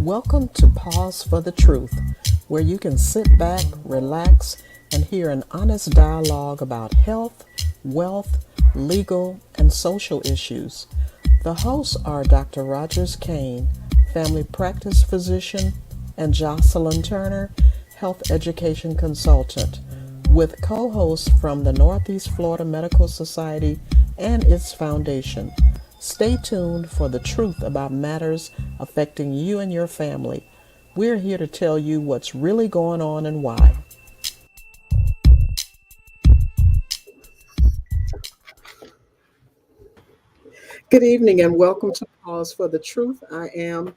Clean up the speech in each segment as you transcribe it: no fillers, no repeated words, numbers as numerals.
Welcome to Pause for the Truth, where you can sit back, relax, and hear an honest dialogue about health, wealth, legal, and social issues. The hosts are Dr. Rogers Kane, family practice physician, and Jocelyn Turner, health education consultant, with co hosts from the Northeast Florida Medical Society and its foundation. Stay tuned for the truth about matters affecting you and your family. We're here to tell you what's really going on and why. Good evening and welcome to Pause for the Truth. I am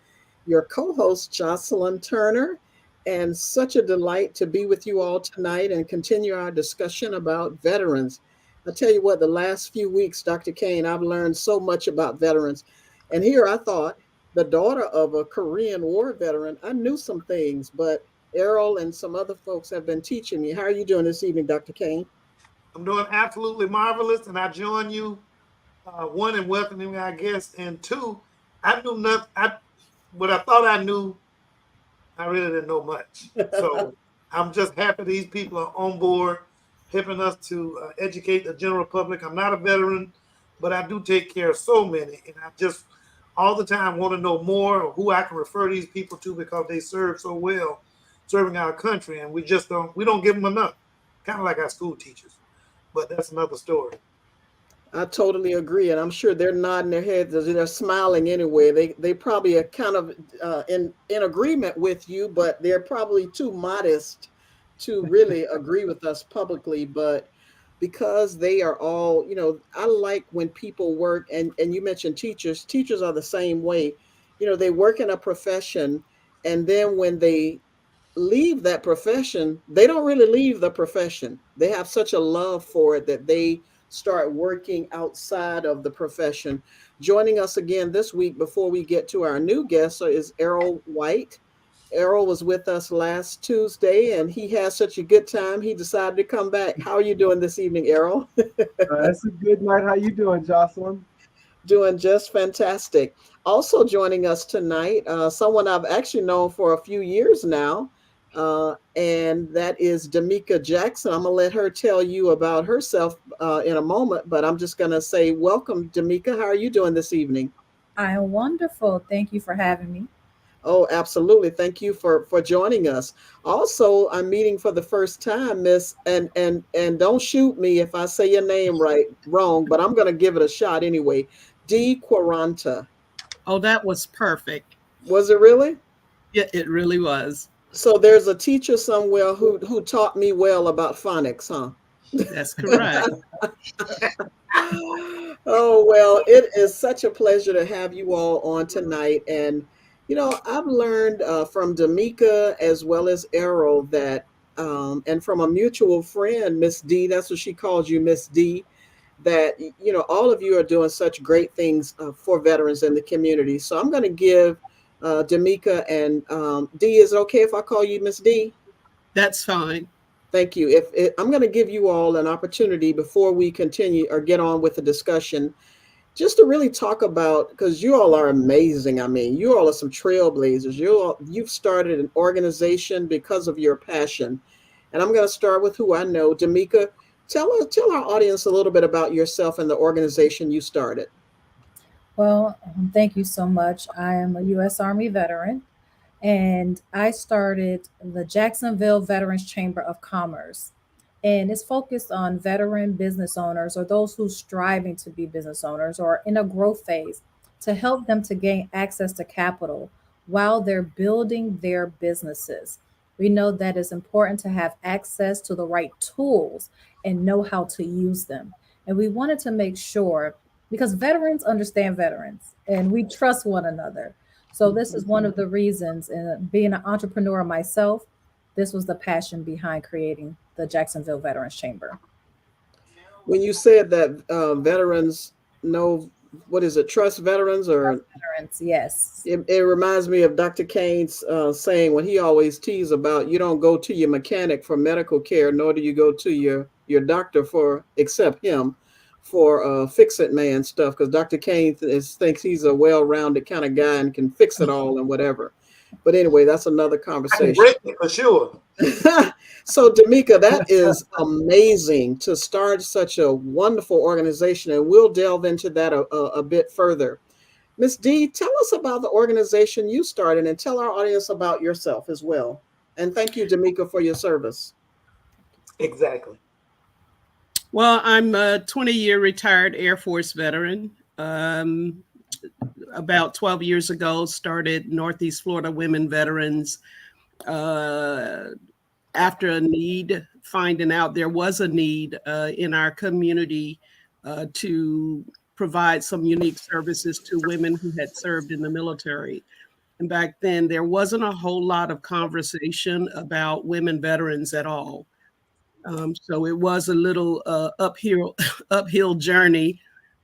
your co host, Jocelyn Turner, and such a delight to be with you all tonight and continue our discussion about veterans. I'll tell you what, the last few weeks, Dr. Kane, I've learned so much about veterans. And here I thought, the daughter of a Korean War veteran, I knew some things, but Errol and some other folks have been teaching me. How are you doing this evening, Dr. Kane? I'm doing absolutely marvelous, and I join you. One, in welcoming our guests, and two, I knew nothing. What I thought I knew, I really didn't know much. So I'm just happy these people are on board, helping us to educate the general public. I'm not a veteran, but I do take care of so many, and I just all the time want to know more of who I can refer these people to because they serve so well, serving our country, and we don't give them enough. Kind of like our school teachers, but that's another story. I totally agree, and I'm sure they're nodding their heads as they're smiling anyway. They probably are kind of in agreement with you, but they're probably too modest to really agree with us publicly. But because they are all, I like when people work, and you mentioned teachers. Teachers are the same way. They work in a profession, and then when they leave that profession, they don't really leave the profession. They have such a love for it that they start working outside of the profession. Joining us again this week before we get to our new guest is Errol White. Errol was with us last Tuesday and he had such a good time. He decided to come back. How are you doing this evening, Errol? It's a good night. How you doing, Jocelyn? Doing just fantastic. Also joining us tonight, someone I've actually known for a few years now, and that is Damika Jackson. I'm going to let her tell you about herself in a moment, but I'm just going to say welcome, Damika. How are you doing this evening? I'm wonderful. Thank you for having me. Oh, absolutely. Thank you for joining us. Also, I'm meeting for the first time, Miss, and don't shoot me if I say your name wrong, but I'm going to give it a shot anyway. D. Quaranta. Oh, that was perfect. Was it really? Yeah, it really was. So there's a teacher somewhere who taught me well about phonics, huh? That's correct. Oh, well, it is such a pleasure to have you all on tonight. And, I've learned from Damika as well as Errol that, and from a mutual friend, Miss D, that's what she calls you, Miss D, that, all of you are doing such great things for veterans in the community. So I'm going to give Damika and D, is it okay if I call you Miss D? That's fine. Thank you. If I'm going to give you all an opportunity before we continue or get on with the discussion, just to really talk about, because you all are amazing. I mean, you all are some trailblazers. You've started an organization because of your passion. And I'm going to start with who I know. Damika, tell our audience a little bit about yourself and the organization you started. Well, thank you so much. I am a U.S. Army veteran, and I started the Jacksonville Veterans Chamber of Commerce. And it's focused on veteran business owners or those who striving to be business owners or in a growth phase to help them to gain access to capital while they're building their businesses. We know that it's important to have access to the right tools and know how to use them. And we wanted to make sure because veterans understand veterans and we trust one another. So this is one of the reasons, and being an entrepreneur myself, this was the passion behind creating the Jacksonville Veterans Chamber. When you said that veterans know, what is it, trust veterans, or Veterans, yes. it reminds me of Dr. Kane's saying when he always teased about you don't go to your mechanic for medical care, nor do you go to your doctor for, except him, for fix it man stuff, because Dr. Kane thinks he's a well-rounded kind of guy and can fix it all and whatever. But anyway, that's another I can conversation. break it for sure. So, D'Amica, that is amazing to start such a wonderful organization, and we'll delve into that a bit further. Miss D, tell us about the organization you started and tell our audience about yourself as well. And thank you, D'Amica, for your service. Exactly. Well, I'm a 20-year retired Air Force veteran. About 12 years ago, started Northeast Florida Women Veterans after a need, finding out there was a need in our community to provide some unique services to women who had served in the military. And back then, there wasn't a whole lot of conversation about women veterans at all. So it was a little uphill journey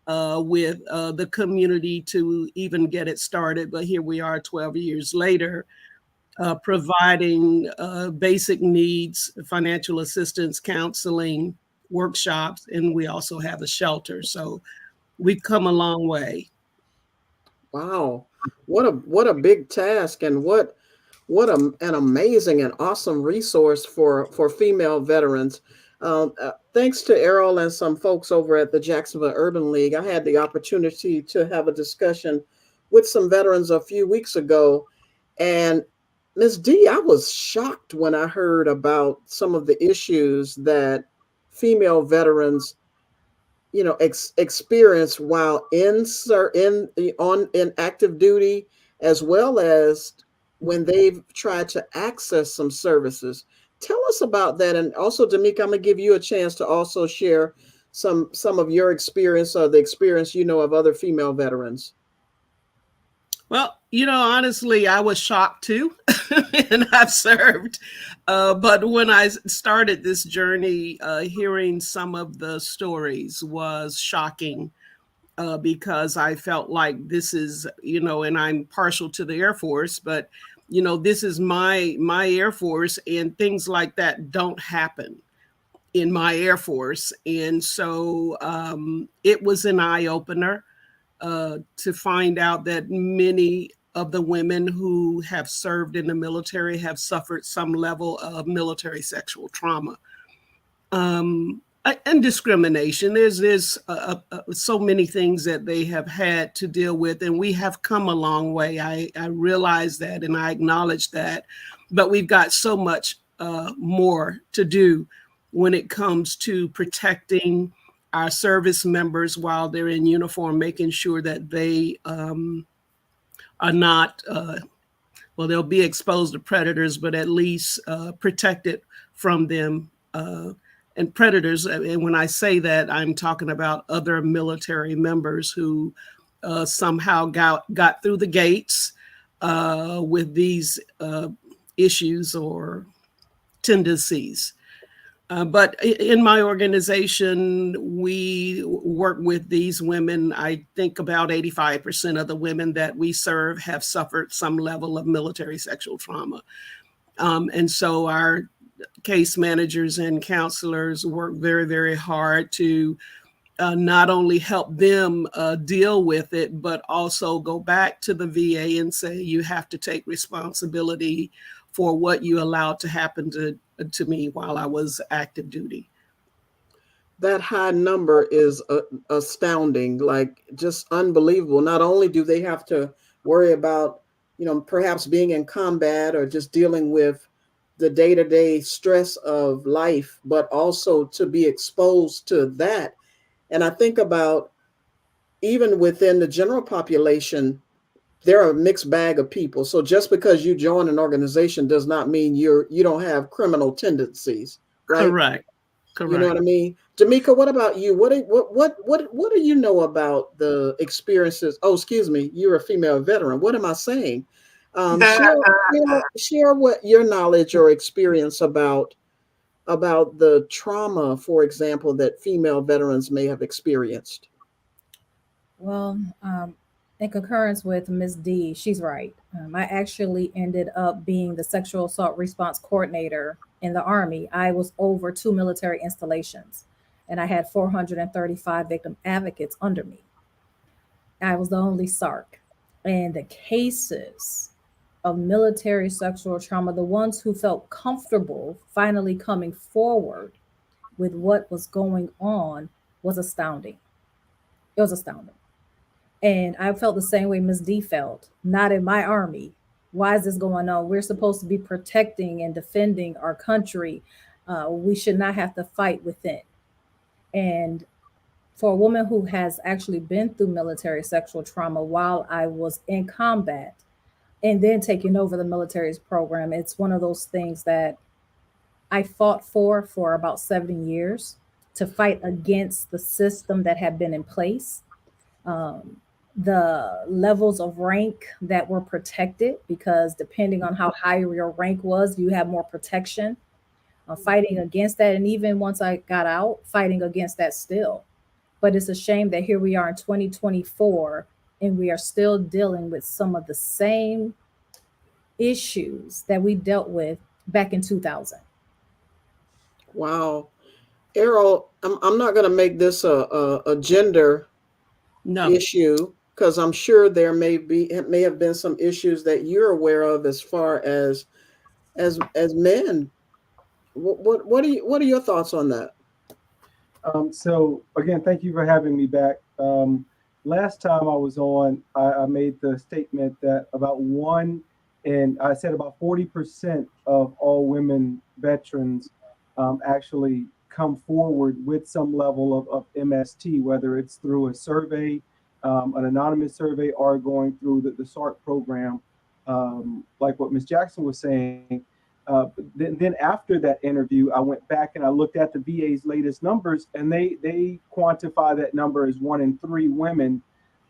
with the community to even get it started. But here we are 12 years later, providing basic needs, financial assistance, counseling, workshops, and we also have a shelter. So we've come a long way. Wow. What a big task, and an amazing and awesome resource for female veterans. Thanks to Errol and some folks over at the Jacksonville Urban League, I had the opportunity to have a discussion with some veterans a few weeks ago. And Ms. D, I was shocked when I heard about some of the issues that female veterans, experience while in active duty, as well as when they've tried to access some services. Tell us about that. And also, D'Amica, I'm gonna give you a chance to also share some of your experience or the experience of other female veterans. Well, honestly, I was shocked too, and I've served. But when I started this journey, hearing some of the stories was shocking because I felt like this is, and I'm partial to the Air Force, but this is my Air Force, and things like that don't happen in my Air Force, and so it was an eye opener. To find out that many of the women who have served in the military have suffered some level of military sexual trauma and discrimination. There's so many things that they have had to deal with, and we have come a long way. I realize that, and I acknowledge that, but we've got so much more to do when it comes to protecting our service members while they're in uniform, making sure that they are not, they'll be exposed to predators, but at least protected from them and predators. And when I say that, I'm talking about other military members who somehow got through the gates with these issues or tendencies. But in my organization, we work with these women. I think about 85% of the women that we serve have suffered some level of military sexual trauma. And so our case managers and counselors work very, very hard to not only help them deal with it, but also go back to the VA and say, you have to take responsibility for what you allowed to happen to me while I was active duty. That high number is astounding, like just unbelievable. Not only do they have to worry about, perhaps being in combat or just dealing with the day-to-day stress of life, but also to be exposed to that. And I think about even within the general population, there are a mixed bag of people. So just because you join an organization does not mean you don't have criminal tendencies, right? Correct. You know what I mean? D'Amica, what about you? What do you know about the experiences? Oh, excuse me, you're a female veteran. What am I saying? Share what your knowledge or experience about the trauma, for example, that female veterans may have experienced. Well, in concurrence with Ms. D, she's right. I actually ended up being the sexual assault response coordinator in the Army. I was over 2 military installations, and I had 435 victim advocates under me. I was the only SARC, and the cases of military sexual trauma, the ones who felt comfortable finally coming forward with what was going on, was astounding. It was astounding. And I felt the same way Ms. D felt. Not in my army. Why is this going on? We're supposed to be protecting and defending our country. We should not have to fight within. And for a woman who has actually been through military sexual trauma while I was in combat and then taking over the military's program, it's one of those things that I fought for about 7 years, to fight against the system that had been in place. The levels of rank that were protected, because depending on how high your rank was, you have more protection. Fighting against that, and even once I got out, fighting against that still. But it's a shame that here we are in 2024 and we are still dealing with some of the same issues that we dealt with back in 2000. Wow. Errol, I'm not going to make this a gender No. issue, because I'm sure there may have been some issues that you're aware of as far as men. What are your thoughts on that? So again, thank you for having me back. Last time I was on, I made the statement that about 40% of all women veterans actually come forward with some level of MST, whether it's through a survey, an anonymous survey, or going through the SART program, like what Ms. Jackson was saying. Then after that interview, I went back and I looked at the VA's latest numbers, and they quantify that number as 1 in 3 women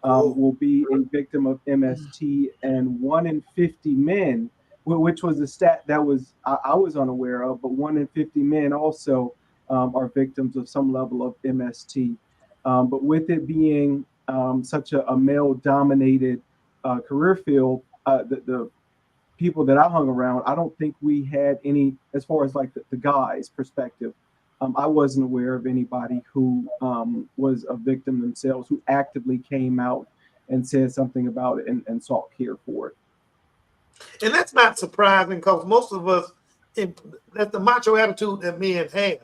will be a victim of MST, and 1 in 50 men, which was a stat that I was unaware of, but 1 in 50 men also are victims of some level of MST. But with it being such a male-dominated career field, the people that I hung around, I don't think we had any, as far as like the guys' perspective. I wasn't aware of anybody who was a victim themselves, who actively came out and said something about it and sought care for it. And that's not surprising, because most of us, that's the macho attitude that men have.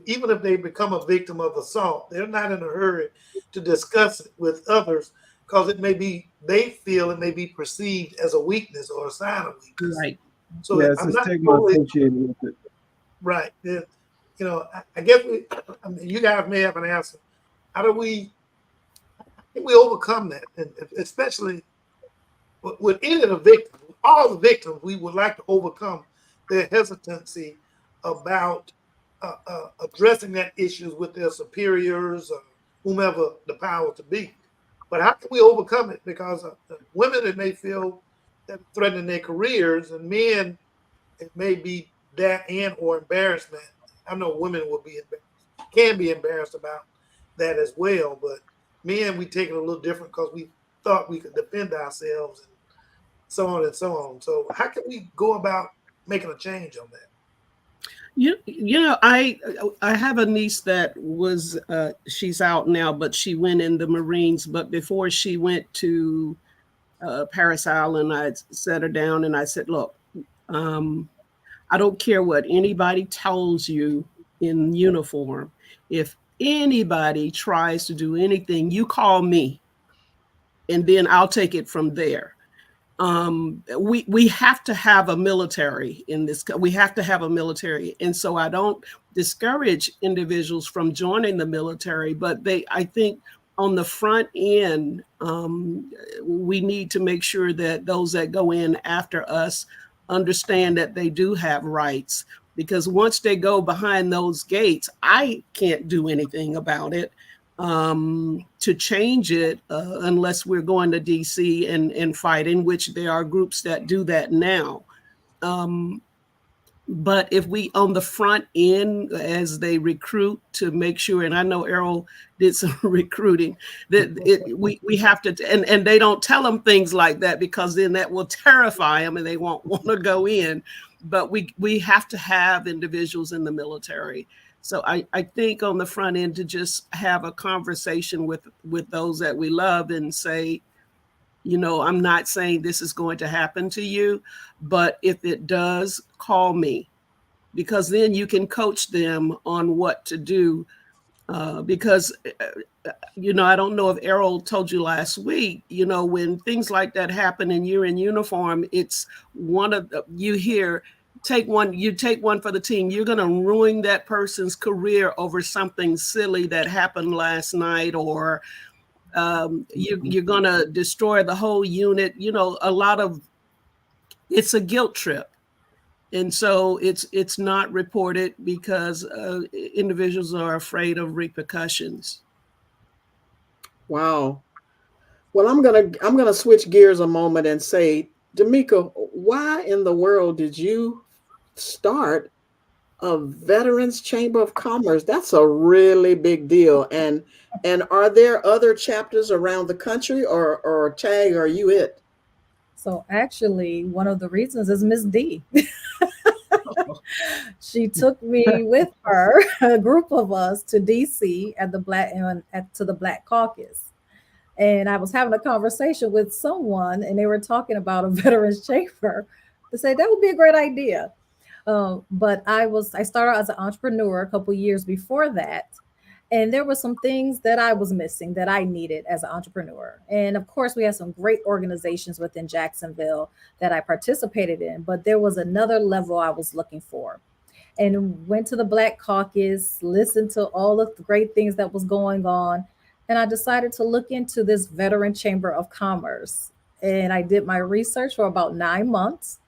Even if they become a victim of assault, they're not in a hurry to discuss it with others, because they feel it may be perceived as a weakness or a sign of weakness. Right. So yeah, it's a stigma associated with it. Right. I guess you guys may have an answer. How do we overcome that? And especially with any of the victims, all the victims, we would like to overcome their hesitancy about addressing that issues with their superiors or whomever the power to be. But how can we overcome it? Because women, it may feel that it's threatening their careers, and men, it may be that or embarrassment. I know women can be embarrassed about that as well, but men, we take it a little different because we thought we could defend ourselves and so on and so on. So how can we go about making a change on that? I have a niece that was she's out now, but she went in the Marines. But before she went to Paris Island, I sat her down and I said, look, I don't care what anybody tells you in uniform. If anybody tries to do anything, you call me, and then I'll take it from there. We have to have a military in this. We have to have a military, and so I don't discourage individuals from joining the military, but I think on the front end, we need to make sure that those that go in after us understand that they do have rights, because once they go behind those gates, I can't do anything about it to change it unless we're going to DC and fight, in which there are groups that do that now. But if we on the front end, as they recruit, to make sure, and I know Errol did some recruiting, that we have to, and they don't tell them things like that, because then that will terrify them and they won't want to go in. But we have to have individuals in the military. So I think on the front end, to just have a conversation with those that we love and say, You know, I'm not saying this is going to happen to you, but if it does, call me, because then you can coach them on what to do. Because, you know, I don't know if Errol told you last week, you know, when things like that happen and you're in uniform, it's one of the, you hear, you take one for the team. You're going to ruin that person's career over something silly that happened last night, or you're going to destroy the whole unit. You know, it's a guilt trip. And so it's not reported because individuals are afraid of repercussions. Wow. Well, I'm gonna switch gears a moment and say, D'Amica, why in the world did you start a Veterans Chamber of Commerce? That's a really big deal. And are there other chapters around the country, or Tag, are you it? So actually, one of the reasons is Miss D. She took me with her, a group of us, to DC at the Black Caucus. And I was having a conversation with someone, and they were talking about a veterans chamber. To say that would be a great idea. But I started as an entrepreneur a couple years before that. And there were some things that I was missing that I needed as an entrepreneur. And of course, we had some great organizations within Jacksonville that I participated in, but there was another level I was looking for. And went to the Black Caucus, listened to all of the great things that was going on. And I decided to look into this Veteran Chamber of Commerce. And I did my research for about 9 months.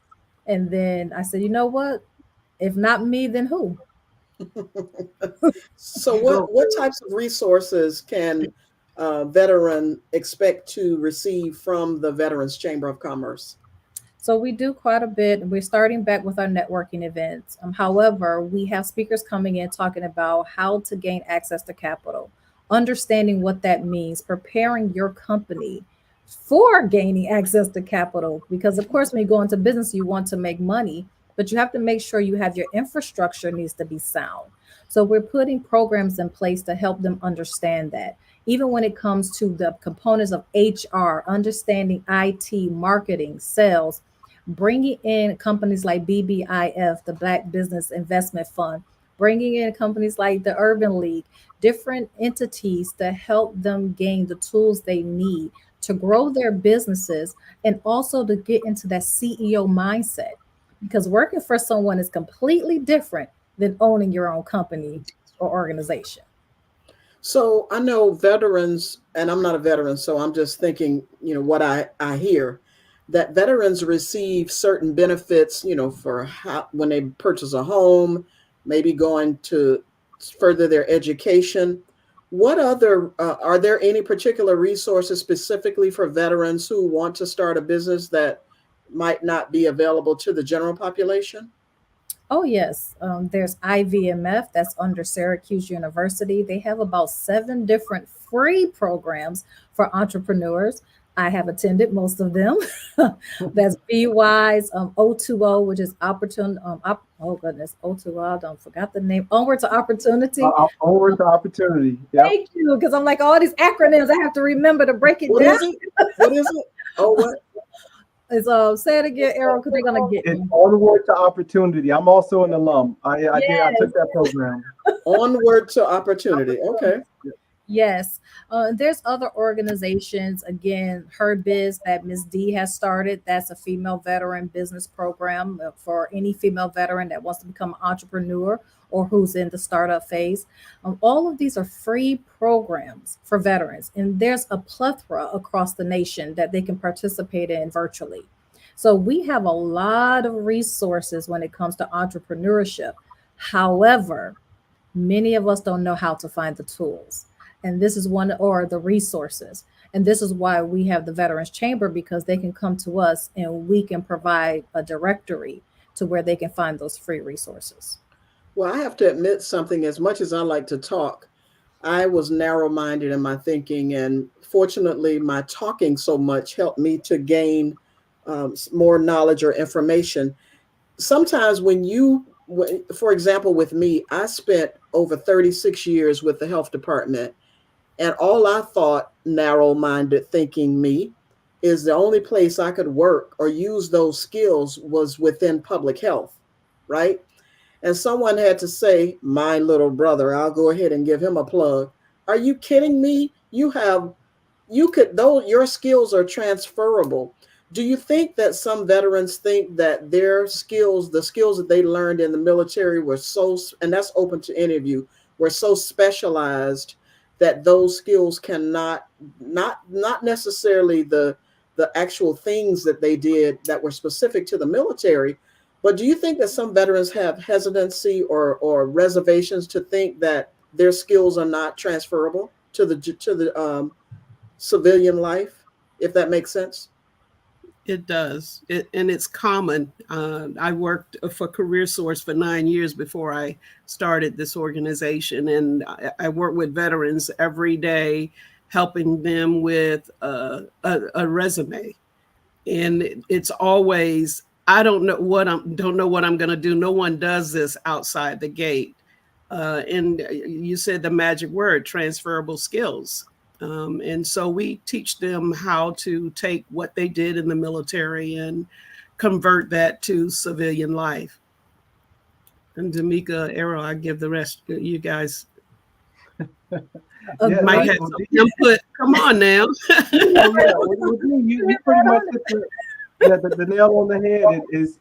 And then I said, you know what? If not me, then who? So what types of resources can veteran expect to receive from the Veterans Chamber of Commerce? So we do quite a bit. We're starting back with our networking events. However, we have speakers coming in talking about how to gain access to capital, understanding what that means, preparing your company for gaining access to capital. Because of course, when you go into business, you want to make money, but you have to make sure you have your infrastructure needs to be sound. So we're putting programs in place to help them understand that. Even when it comes to the components of HR, understanding IT, marketing, sales, bringing in companies like BBIF, the Black Business Investment Fund, bringing in companies like the Urban League, different entities to help them gain the tools they need to grow their businesses and also to get into that CEO mindset. Because working for someone is completely different than owning your own company or organization. So I know veterans, and I'm not a veteran, so I'm just thinking, you know, what I hear, that veterans receive certain benefits, you know, when they purchase a home, maybe going to further their education. What other, are there any particular resources specifically for veterans who want to start a business that might not be available to the general population? Oh, yes. There's IVMF, that's under Syracuse University. They have about 7 different free programs for entrepreneurs. I have attended most of them. That's BWise, O2O, which is opportune. O2O. Don't forgot the name. Onward to Opportunity. Onward to Opportunity. Yep. Thank you, because I'm like all these acronyms. I have to remember to break it down. What is it? Oh, what? It's say it again, Errol, because they're gonna get It's me. Onward to Opportunity. I'm also an alum. I took that program. Onward to Opportunity. Okay. Yes. There's other organizations, again, Her Biz, that Ms. D has started. That's a female veteran business program for any female veteran that wants to become an entrepreneur or who's in the startup phase. All of these are free programs for veterans, and there's a plethora across the nation that they can participate in virtually. So we have a lot of resources when it comes to entrepreneurship. However, many of us don't know how to find the tools. And this is one, or the resources. And this is why we have the Veterans Chamber, because they can come to us and we can provide a directory to where they can find those free resources. Well, I have to admit something. As much as I like to talk, I was narrow-minded in my thinking, and fortunately, my talking so much helped me to gain more knowledge or information. Sometimes for example, with me, I spent over 36 years with the health department, and all I thought, narrow-minded thinking me, is the only place I could work or use those skills was within public health, right? And someone had to say, my little brother, I'll go ahead and give him a plug. Are you kidding me? You could, though your skills are transferable. Do you think that some veterans think that their skills, the skills that they learned in the military were so, and that's open to any of you, were so specialized that those skills cannot, not necessarily the actual things that they did that were specific to the military, but do you think that some veterans have hesitancy or reservations to think that their skills are not transferable to the civilian life, if that makes sense? It does. And it's common. I worked for Career Source for 9 years before I started this organization. And I work with veterans every day, helping them with a resume. And it's always, I don't know what I'm going to do. No one does this outside the gate. And you said the magic word, transferable skills. And so we teach them how to take what they did in the military and convert that to civilian life. And Damika, Errol, I give the rest you guys. Yeah, Might have some input. Come on now. You pretty much hit the nail on the head. Is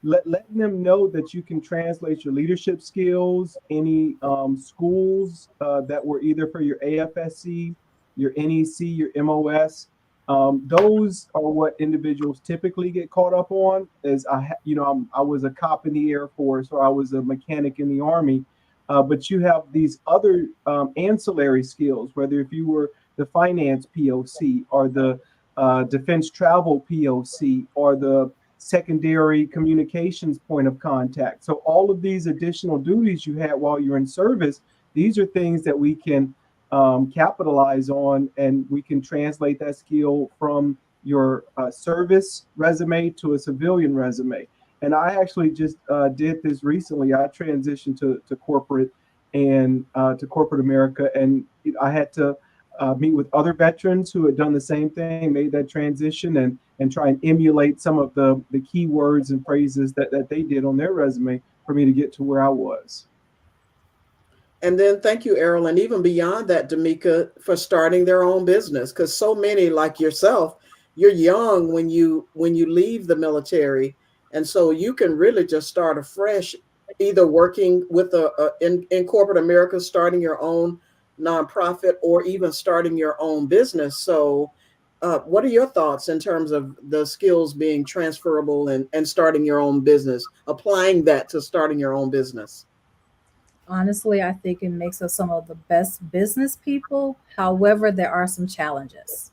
letting them know that you can translate your leadership skills, any schools that were either for your AFSC, your NEC, your MOS. Those are what individuals typically get caught up on. As I was a cop in the Air Force, or I was a mechanic in the Army. But you have these other ancillary skills, whether if you were the finance POC or the defense travel POC or the secondary communications point of contact. So all of these additional duties you had while you're in service, these are things that we can capitalize on, and we can translate that skill from your service resume to a civilian resume. And I actually just did this recently. I transitioned to corporate and to corporate America, and I had to meet with other veterans who had done the same thing, made that transition, and try and emulate some of the key words and phrases that they did on their resume for me to get to where I was. And then thank you, Errol, and even beyond that, Damika, for starting their own business, because so many like yourself, you're young when you leave the military. And so you can really just start afresh, either working with in corporate America, starting your own nonprofit, or even starting your own business. So what are your thoughts in terms of the skills being transferable and starting your own business, applying that to starting your own business? Honestly, I think it makes us some of the best business people. However, there are some challenges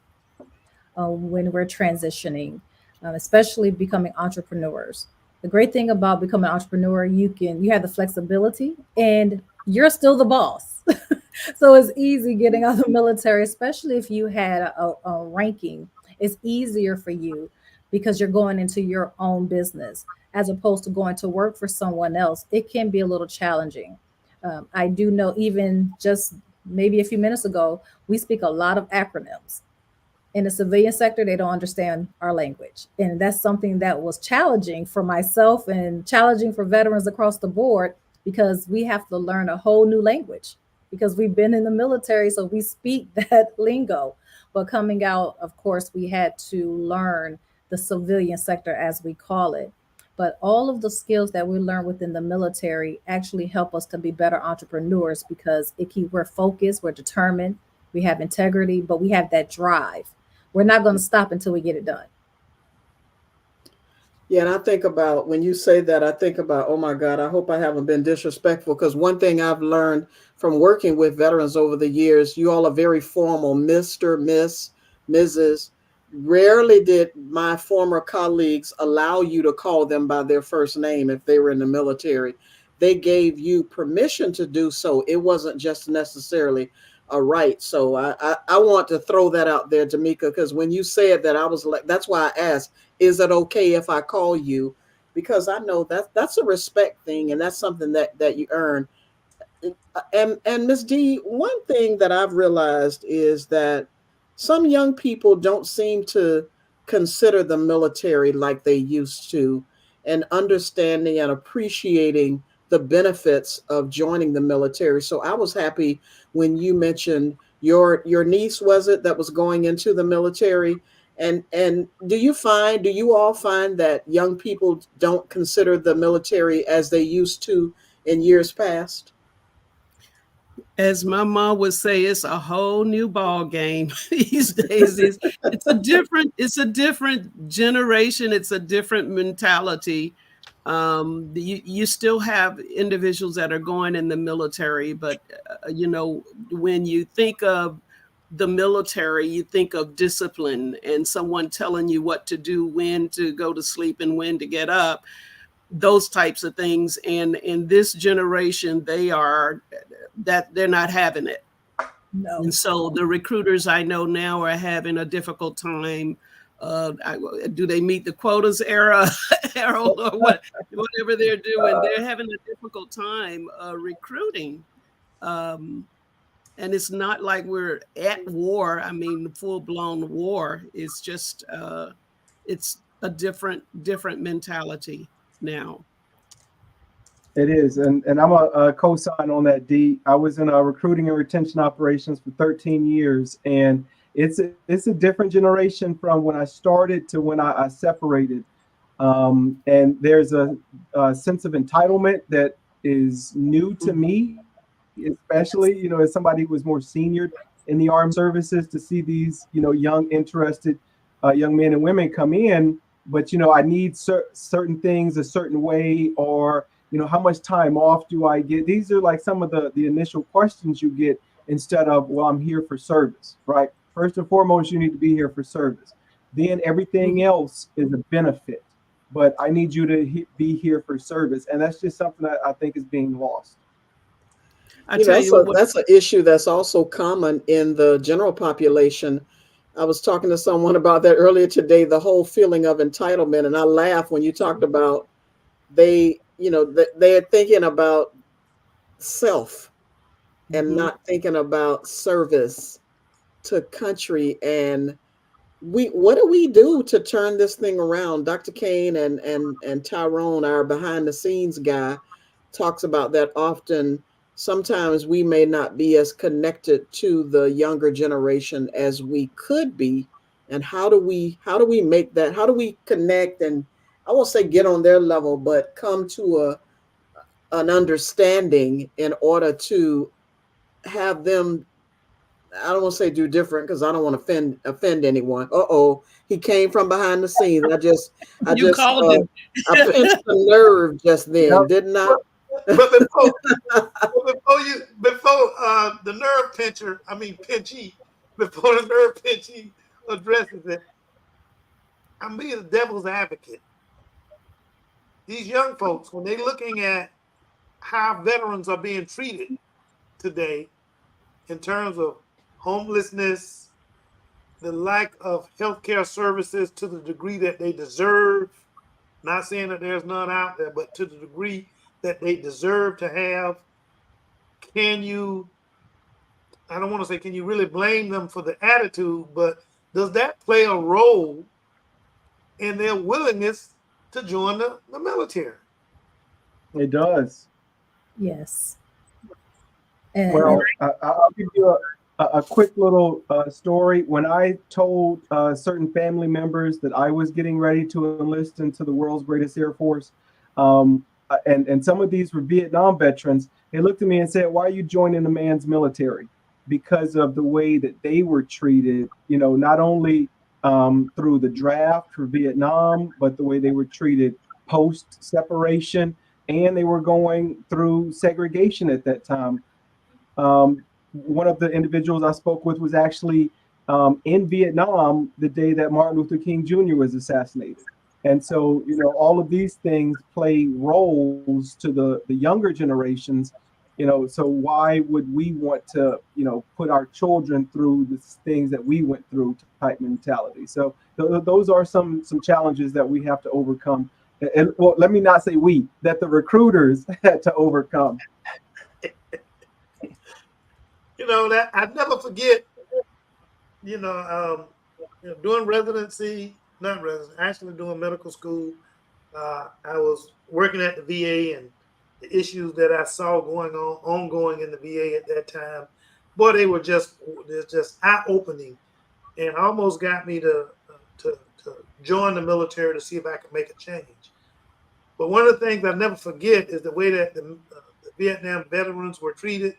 when we're transitioning, especially becoming entrepreneurs. The great thing about becoming an entrepreneur, you have the flexibility and you're still the boss. So it's easy getting out of the military, especially if you had a ranking. It's easier for you because you're going into your own business as opposed to going to work for someone else. It can be a little challenging. I do know, even just maybe a few minutes ago, we speak a lot of acronyms. In the civilian sector, they don't understand our language. And that's something that was challenging for myself and challenging for veterans across the board, because we have to learn a whole new language because we've been in the military, so we speak that lingo. But coming out, of course, we had to learn the civilian sector, as we call it. But all of the skills that we learn within the military actually help us to be better entrepreneurs, because we're focused, we're determined, we have integrity, but we have that drive. We're not going to stop until we get it done. Yeah, and I think about, when you say that, I think about, oh my God, I hope I haven't been disrespectful, because one thing I've learned from working with veterans over the years, you all are very formal, Mr., Miss, Mrs. Rarely did my former colleagues allow you to call them by their first name if they were in the military. They gave you permission to do so. It wasn't just necessarily a right. So I want to throw that out there, Damika, because when you said that, I was like, that's why I asked, is it okay if I call you? Because I know that's a respect thing, and that's something that you earn. And Ms. D, one thing that I've realized is that some young people don't seem to consider the military like they used to, and understanding and appreciating the benefits of joining the military. So I was happy when you mentioned your niece, was it, that was going into the military? And do you all find that young people don't consider the military as they used to in years past? As my mom would say, it's a whole new ball game these days. It's a different generation. It's a different mentality. You still have individuals that are going in the military, but when you think of the military, you think of discipline and someone telling you what to do, when to go to sleep and when to get up, those types of things. And in this generation, they're not having it. No. And so the recruiters I know now are having a difficult time. Do they meet the quotas era, Harold, or whatever they're doing? They're having a difficult time recruiting. And it's not like we're at war. I mean, full-blown war. It's just it's a different mentality now. It is, and I'm a co-sign on that, D. I was in recruiting and retention operations for 13 years, and it's a different generation from when I started to when I separated. And there's a sense of entitlement that is new to me, especially, as somebody who was more senior in the armed services, to see these, young, interested young men and women come in. But, I need certain things a certain way, or how much time off do I get? These are like some of the initial questions you get, instead of, well, I'm here for service, right? First and foremost, you need to be here for service. Then everything else is a benefit, but I need you to be here for service. And that's just something that I think is being lost. That's an issue that's also common in the general population. I was talking to someone about that earlier today, the whole feeling of entitlement. And I laugh when you talked about they're thinking about self and not thinking about service to country. And what do we do to turn this thing around? Dr. Kane and Tyrone, our behind the scenes guy, talks about that often. Sometimes we may not be as connected to the younger generation as we could be. And how do we make that? How do we connect, and I won't say get on their level, but come to an understanding in order to have them, I don't want to say do different, because I don't want to offend anyone. He came from behind the scenes. I just called him. I pinched the nerve just then, didn't I? But before the nerve pincher, before the nerve pinchy addresses it, I'm being the devil's advocate. These young folks, when they're looking at how veterans are being treated today in terms of homelessness, the lack of healthcare services to the degree that they deserve, not saying that there's none out there, but to the degree that they deserve to have, I don't want to say, can you really blame them for the attitude, but does that play a role in their willingness to join the military? It does. Yes. Well, I'll give you a quick little story. When I told certain family members that I was getting ready to enlist into the world's greatest Air Force, and some of these were Vietnam veterans, they looked at me and said, "Why are you joining a man's military?" Because of the way that they were treated, not only through the draft for Vietnam, but the way they were treated post separation, and they were going through segregation at that time. One of the individuals I spoke with was actually in Vietnam the day that Martin Luther King Jr. was assassinated. And so, all of these things play roles to the younger generations, so why would we want to, put our children through the things that we went through type mentality? So those are some challenges that we have to overcome. And well, let me not say that the recruiters had to overcome. That I never forget, doing residency, not resident, actually doing medical school. I was working at the VA, and the issues that I saw ongoing in the VA at that time, boy, they're just eye opening, and almost got me to join the military to see if I could make a change. But one of the things I never forget is the way that the Vietnam veterans were treated.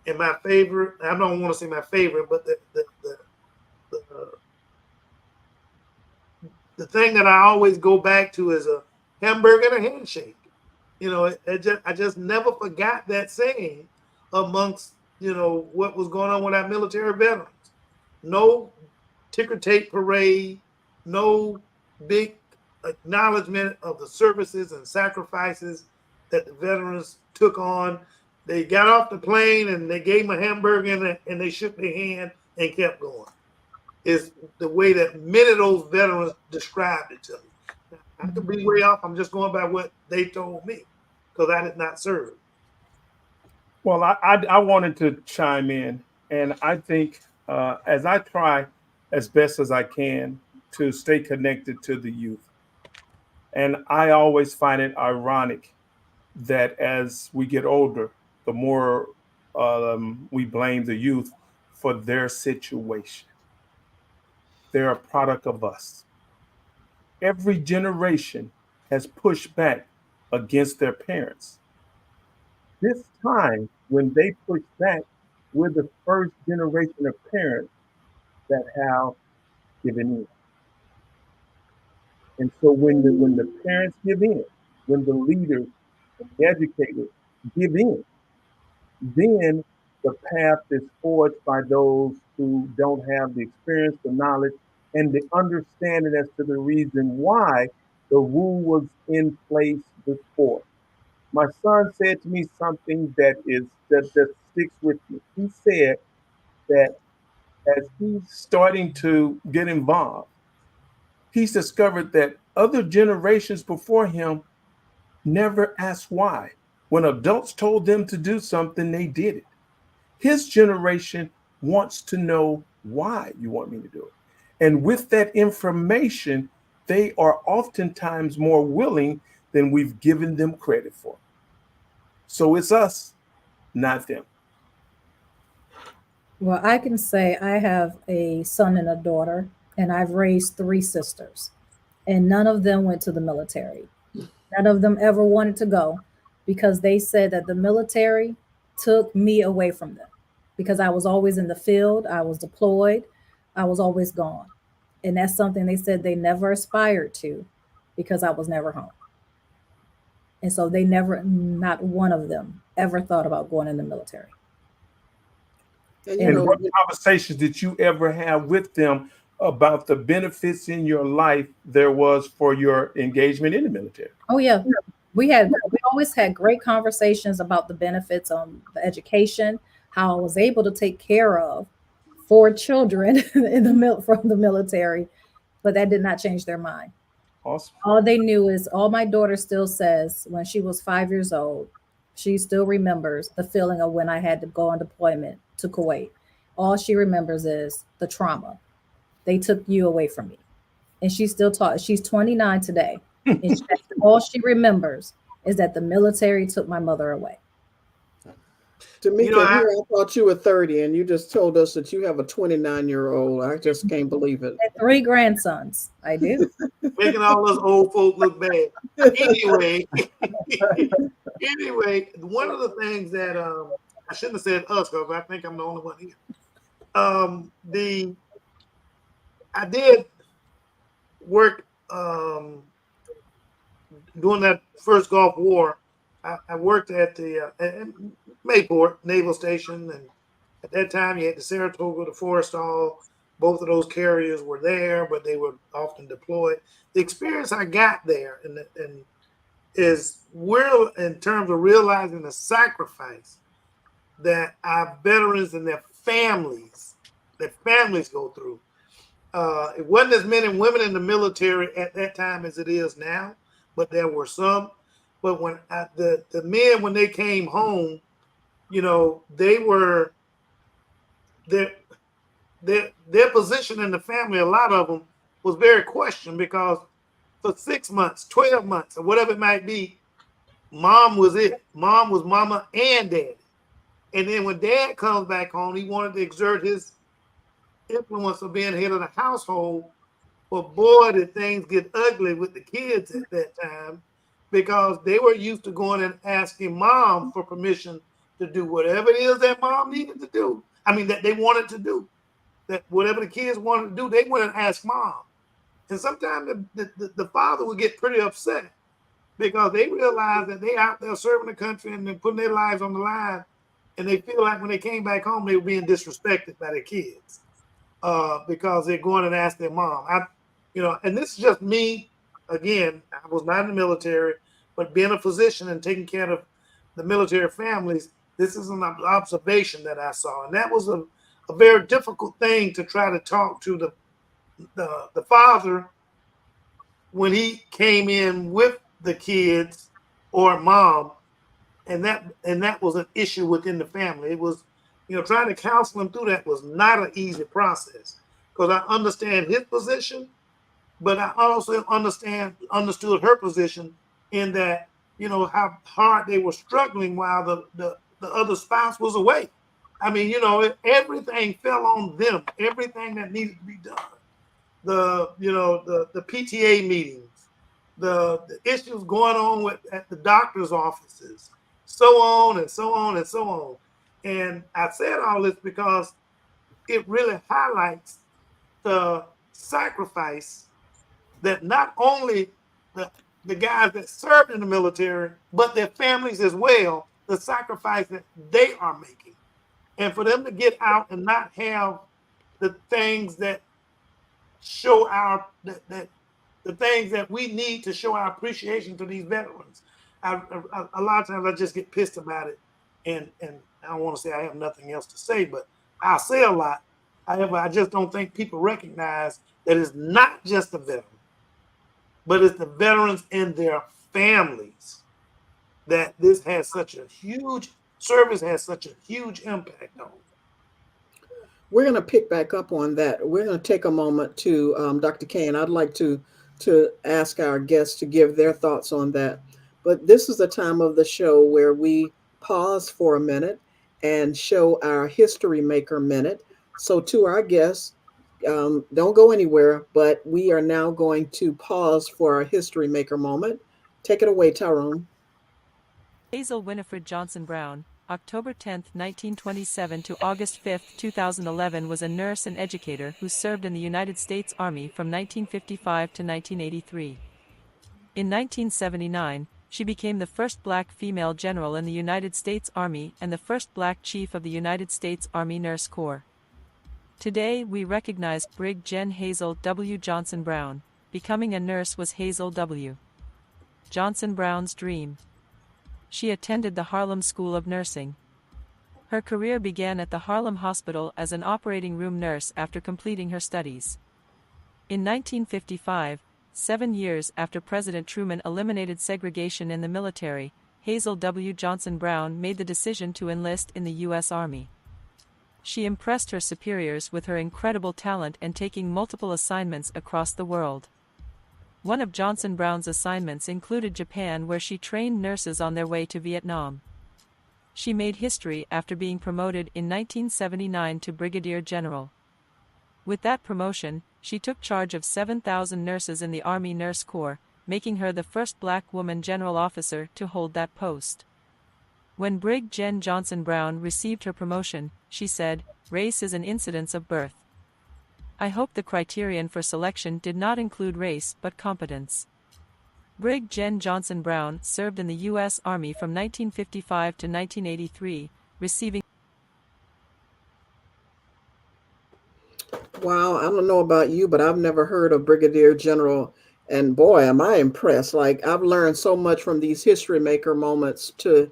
And my favorite, I don't want to say my favorite, but the thing that I always go back to is a hamburger and a handshake. You know, I just never forgot that saying amongst, you know, what was going on with our military veterans. No ticker tape parade, no big acknowledgement of the services and sacrifices that the veterans took on. They got off the plane and they gave them a hamburger and they shook their hand and kept going. Is the way that many of those veterans described it to me. I could be way off. I'm just going by what they told me because I did not serve. Well, I wanted to chime in, and I think as I try as best as I can to stay connected to the youth, and I always find it ironic that as we get older, the more we blame the youth for their situation. They're a product of us. Every generation has pushed back against their parents. This time, when they push back, we're the first generation of parents that have given in. And so when the parents give in, when the leaders, the educators give in, then the path is forged by those who don't have the experience, the knowledge, and the understanding as to the reason why the rule was in place before. My son said to me something that sticks with me. He said that as he's starting to get involved, he's discovered that other generations before him never asked why. When adults told them to do something, they did it. His generation wants to know why you want me to do it. And with that information, they are oftentimes more willing than we've given them credit for. So it's us, not them. Well, I can say I have a son and a daughter, and I've raised 3 sisters, and none of them went to the military. None of them ever wanted to go because they said that the military took me away from them because I was always in the field, I was deployed, I was always gone. And that's something they said they never aspired to because I was never home. And so they never, not one of them, ever thought about going in the military. And what conversations did you ever have with them about the benefits in your life there was for your engagement in the military? Oh yeah, we always had great conversations about the benefits on the education, how I was able to take care of 4 children from the military, but that did not change their mind. Awesome. All they knew is all my daughter still says when she was 5 years old, she still remembers the feeling of when I had to go on deployment to Kuwait. All she remembers is the trauma. They took you away from me. And she still taught. She's 29 today. And all she remembers is that the military took my mother away. Tamika, I thought you were 30 and you just told us that you have a 29-year-old. I just can't believe it. And 3 grandsons. I do. Making all those old folk look bad. Anyway, one of the things that I shouldn't have said us because I think I'm the only one here. I did work during that first Gulf War. I worked at the Mayport Naval Station, and at that time you had the Saratoga, the Forrestal. Both of those carriers were there, but they were often deployed. The experience I got there and is in terms of realizing the sacrifice that our veterans and their families go through. It wasn't as many women in the military at that time as it is now, but there were some. But when the men, when they came home, you know, they were their position in the family. A lot of them was very questioned because for 6 months, 12 months, or whatever it might be, mom was it. Mom was mama and daddy. And then when dad comes back home, he wanted to exert his influence of being head of the household. But boy, did things get ugly with the kids at that time, because they were used to going and asking mom for permission to do whatever it is that mom needed to do. I mean, that they wanted to do. That whatever the kids wanted to do, they went and asked mom. And sometimes the father would get pretty upset because they realize that they out there serving the country and they're putting their lives on the line, and they feel like when they came back home, they were being disrespected by their kids because they're going and ask their mom. And this is just me. Again, I was not in the military, but being a physician and taking care of the military families, this is an observation that I saw. And that was a very difficult thing to try to talk to the father when he came in with the kids or mom, and that was an issue within the family. It was, trying to counsel him through that was not an easy process, because I understand his position, but I also understood her position in that, how hard they were struggling while the other spouse was away. I mean, everything fell on them, everything that needed to be done. The PTA meetings, the issues going on at the doctor's offices, so on and so on and so on. And I said all this because it really highlights the sacrifice that not only the guys that served in the military, but their families as well, the sacrifice that they are making. And for them to get out and not have the things that show the things that we need to show our appreciation to these veterans. A lot of times I just get pissed about it, and I don't want to say I have nothing else to say, but I say a lot. However, I just don't think people recognize that it's not just the veteran, but it's the veterans and their families that this has such a huge service has such a huge impact on. We're going to pick back up on that. We're going to take a moment to Dr. Kane. I'd like to ask our guests to give their thoughts on that. But this is the time of the show where we pause for a minute and show our History Maker Minute. So to our guests, don't go anywhere, but we are now going to pause for our History Maker moment. Take it away, Tyrone. Hazel Winifred Johnson Brown, October 10, 1927 to August 5, 2011, was a nurse and educator who served in the United States Army from 1955 to 1983. In 1979, she became the first black female general in the United States Army and the first black chief of the United States Army Nurse Corps. Today we recognize Brig Gen Hazel W. Johnson Brown. Becoming a nurse was Hazel W. Johnson Brown's dream. She attended the Harlem School of Nursing. Her career began at the Harlem Hospital as an operating room nurse after completing her studies. In 1955, 7 years after President Truman eliminated segregation in the military, Hazel W. Johnson Brown made the decision to enlist in the U.S. Army. She impressed her superiors with her incredible talent and taking multiple assignments across the world. One of Johnson Brown's assignments included Japan, where she trained nurses on their way to Vietnam. She made history after being promoted in 1979 to Brigadier General. With that promotion, she took charge of 7,000 nurses in the Army Nurse Corps, making her the first black woman general officer to hold that post. When Brig Gen Johnson Brown received her promotion, she said, "Race is an incidence of birth. I hope the criterion for selection did not include race but competence." Brig Gen Johnson Brown served in the U.S. Army from 1955 to 1983, receiving. Wow, I don't know about you, but I've never heard of Brigadier General, and boy, am I impressed. Like, I've learned so much from these History Maker moments to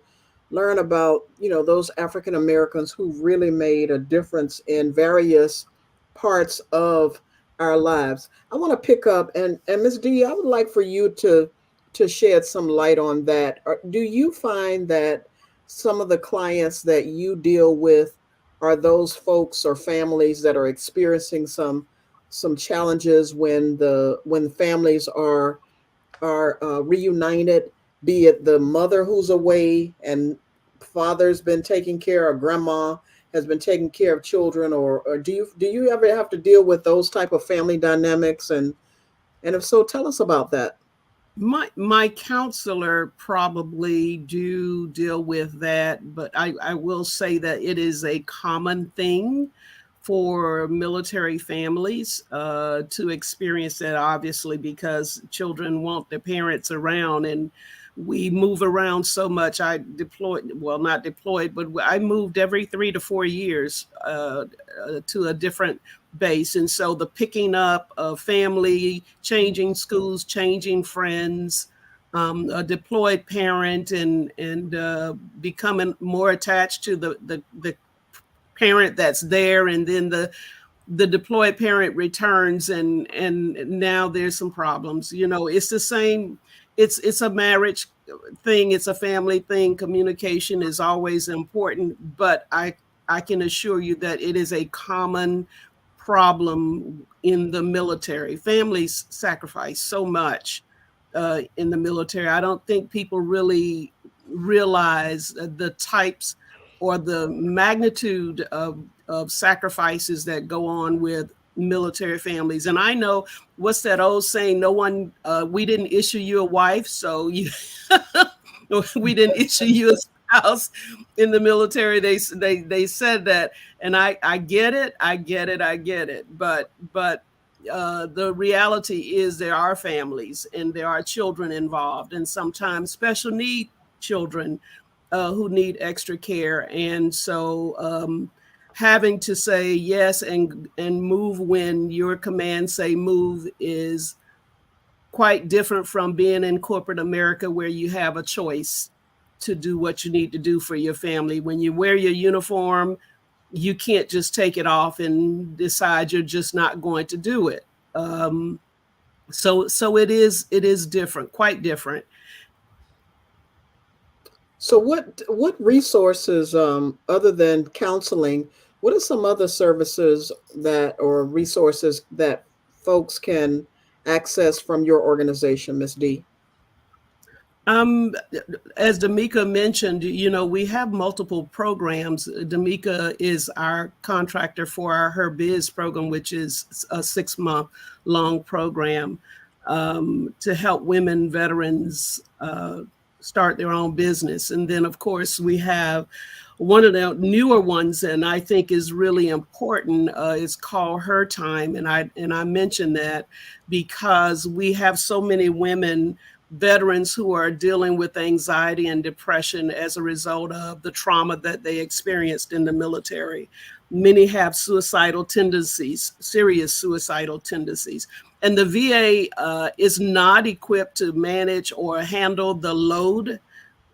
learn about, those African Americans who really made a difference in various parts of our lives. I want to pick up, and Ms. D, I would like for you to shed some light on that. Do you find that some of the clients that you deal with are those folks or families that are experiencing some some challenges when families are reunited, be it the mother who's away and father's been taking care, or grandma has been taking care of children, or do you ever have to deal with those type of family dynamics? And if so, tell us about that. My counselor probably do deal with that, but I will say that it is a common thing for military families to experience that, obviously, because children want their parents around, and we move around so much. I deployed, well, not deployed, but I moved every 3 to 4 years to a different base. And so the picking up of family, changing schools, changing friends, a deployed parent, and becoming more attached to the parent that's there, and then the deployed parent returns, and now there's some problems. It's the same. It's a marriage thing. It's a family thing. Communication is always important, but I can assure you that it is a common problem in the military. Families sacrifice so much in the military. I don't think people really realize the types or the magnitude of sacrifices that go on with military families. And I know, what's that old saying? We didn't issue you a wife, so we didn't issue you a spouse in the military. They said that, and I get it. But the reality is there are families and there are children involved, and sometimes special need children who need extra care. And so having to say yes and move when your commands say move is quite different from being in corporate America, where you have a choice to do what you need to do for your family. When you wear your uniform, you can't just take it off and decide you're just not going to do it. So it is different, quite different. So what resources, other than counseling, what are some other services or resources that folks can access from your organization, Ms. D? As Damika mentioned, we have multiple programs. Damika is our contractor for our Her Biz program, which is a 6-month long program to help women veterans start their own business. And then, of course, we have one of the newer ones, and I think is really important, is called Her Time. And I mention that because we have so many women veterans who are dealing with anxiety and depression as a result of the trauma that they experienced in the military. Many have suicidal tendencies, serious suicidal tendencies. And the VA is not equipped to manage or handle the load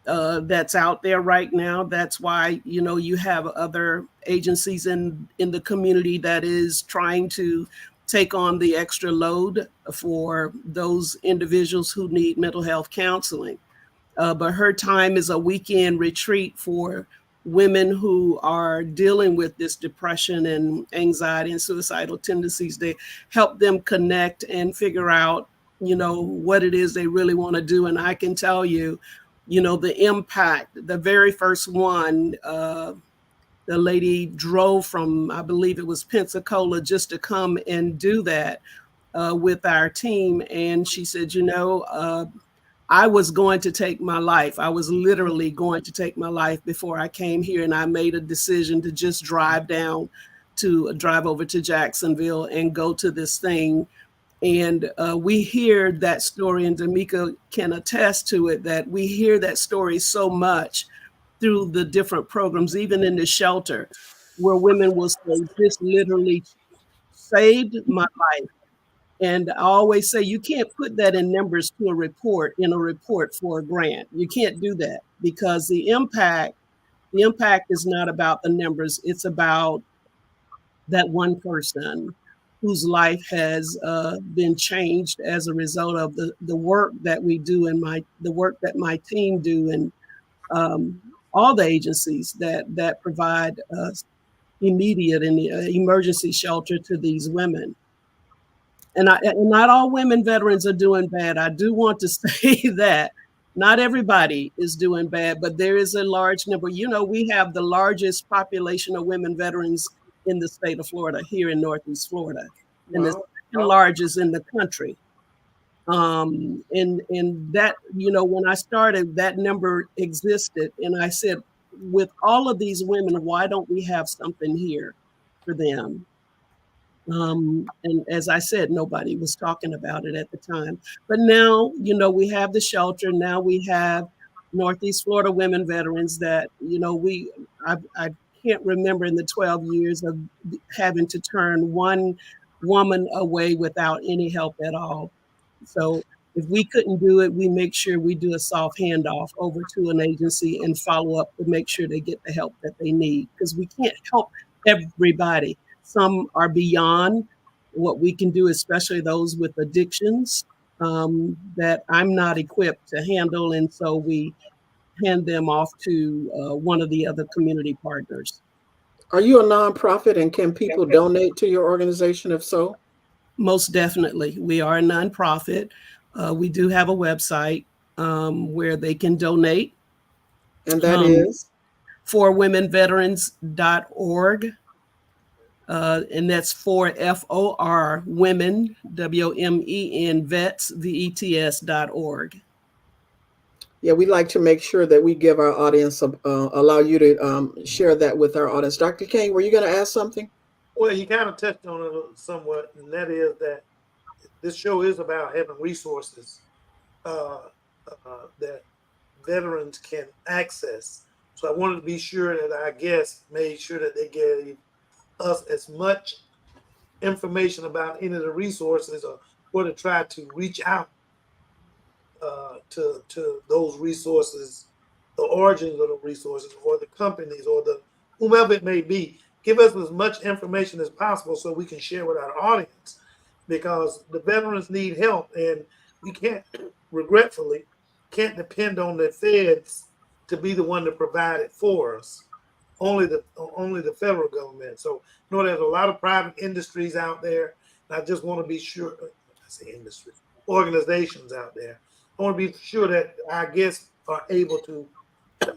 that's out there right now. That's why, you have other agencies in the community that is trying to take on the extra load for those individuals who need mental health counseling. But Her Time is a weekend retreat for women who are dealing with this depression and anxiety and suicidal tendencies. They help them connect and figure out, what it is they really want to do. And I can tell you, the impact. The very first one, the lady drove from, I believe it was Pensacola, just to come and do that with our team. And she said, I was going to take my life. I was literally going to take my life before I came here. And I made a decision to just drive over to Jacksonville and go to this thing. And we hear that story, and Damika can attest to it, that we hear that story so much through the different programs, even in the shelter, where women will say, this literally saved my life. And I always say, you can't put that in numbers in a report for a grant. You can't do that, because the impact is not about the numbers. It's about that one person whose life has been changed as a result of the work that we do, and the work that my team do, and all the agencies that provide immediate and emergency shelter to these women. And not all women veterans are doing bad. I do want to say that not everybody is doing bad, but there is a large number. You know, we have the largest population of women veterans in the state of Florida, here in Northeast Florida, and the Wow. second largest in the country. And that, you know, when I started, that number existed, and I said, with all of these women, why don't we have something here for them? And as I said, nobody was talking about it at the time. But now, you know, we have the shelter. Now we have Northeast Florida women veterans that, you know, I can't remember in the 12 years of having to turn one woman away without any help at all. So if we couldn't do it, we make sure we do a soft handoff over to an agency and follow up to make sure they get the help that they need, because we can't help everybody. Some are beyond what we can do, especially those with addictions that I'm not equipped to handle. And so we hand them off to one of the other community partners. Are you a nonprofit, and can people donate to your organization if so? Most definitely. We are a nonprofit. We do have a website where they can donate. And that is? forwomenveterans.org. And that's for FOR women, WOMEN vets, VETS.org. Yeah, we like to make sure that we give our audience, allow you to share that with our audience. Dr. Kane, were you going to ask something? Well, you kind of touched on it somewhat, and that is that this show is about having resources that veterans can access. So I wanted to be sure that our guests made sure that they gave us as much information about any of the resources, or to try to reach out to those resources, the origins of the resources, or the companies, or the whomever it may be. Give us as much information as possible so we can share with our audience, because the veterans need help, and we can't, regretfully, can't depend on the feds to be the one to provide it for us. Only the federal government. So, you know, there's a lot of private industries out there, and I just want to be sure. I say industries, organizations out there. I want to be sure that our guests are able to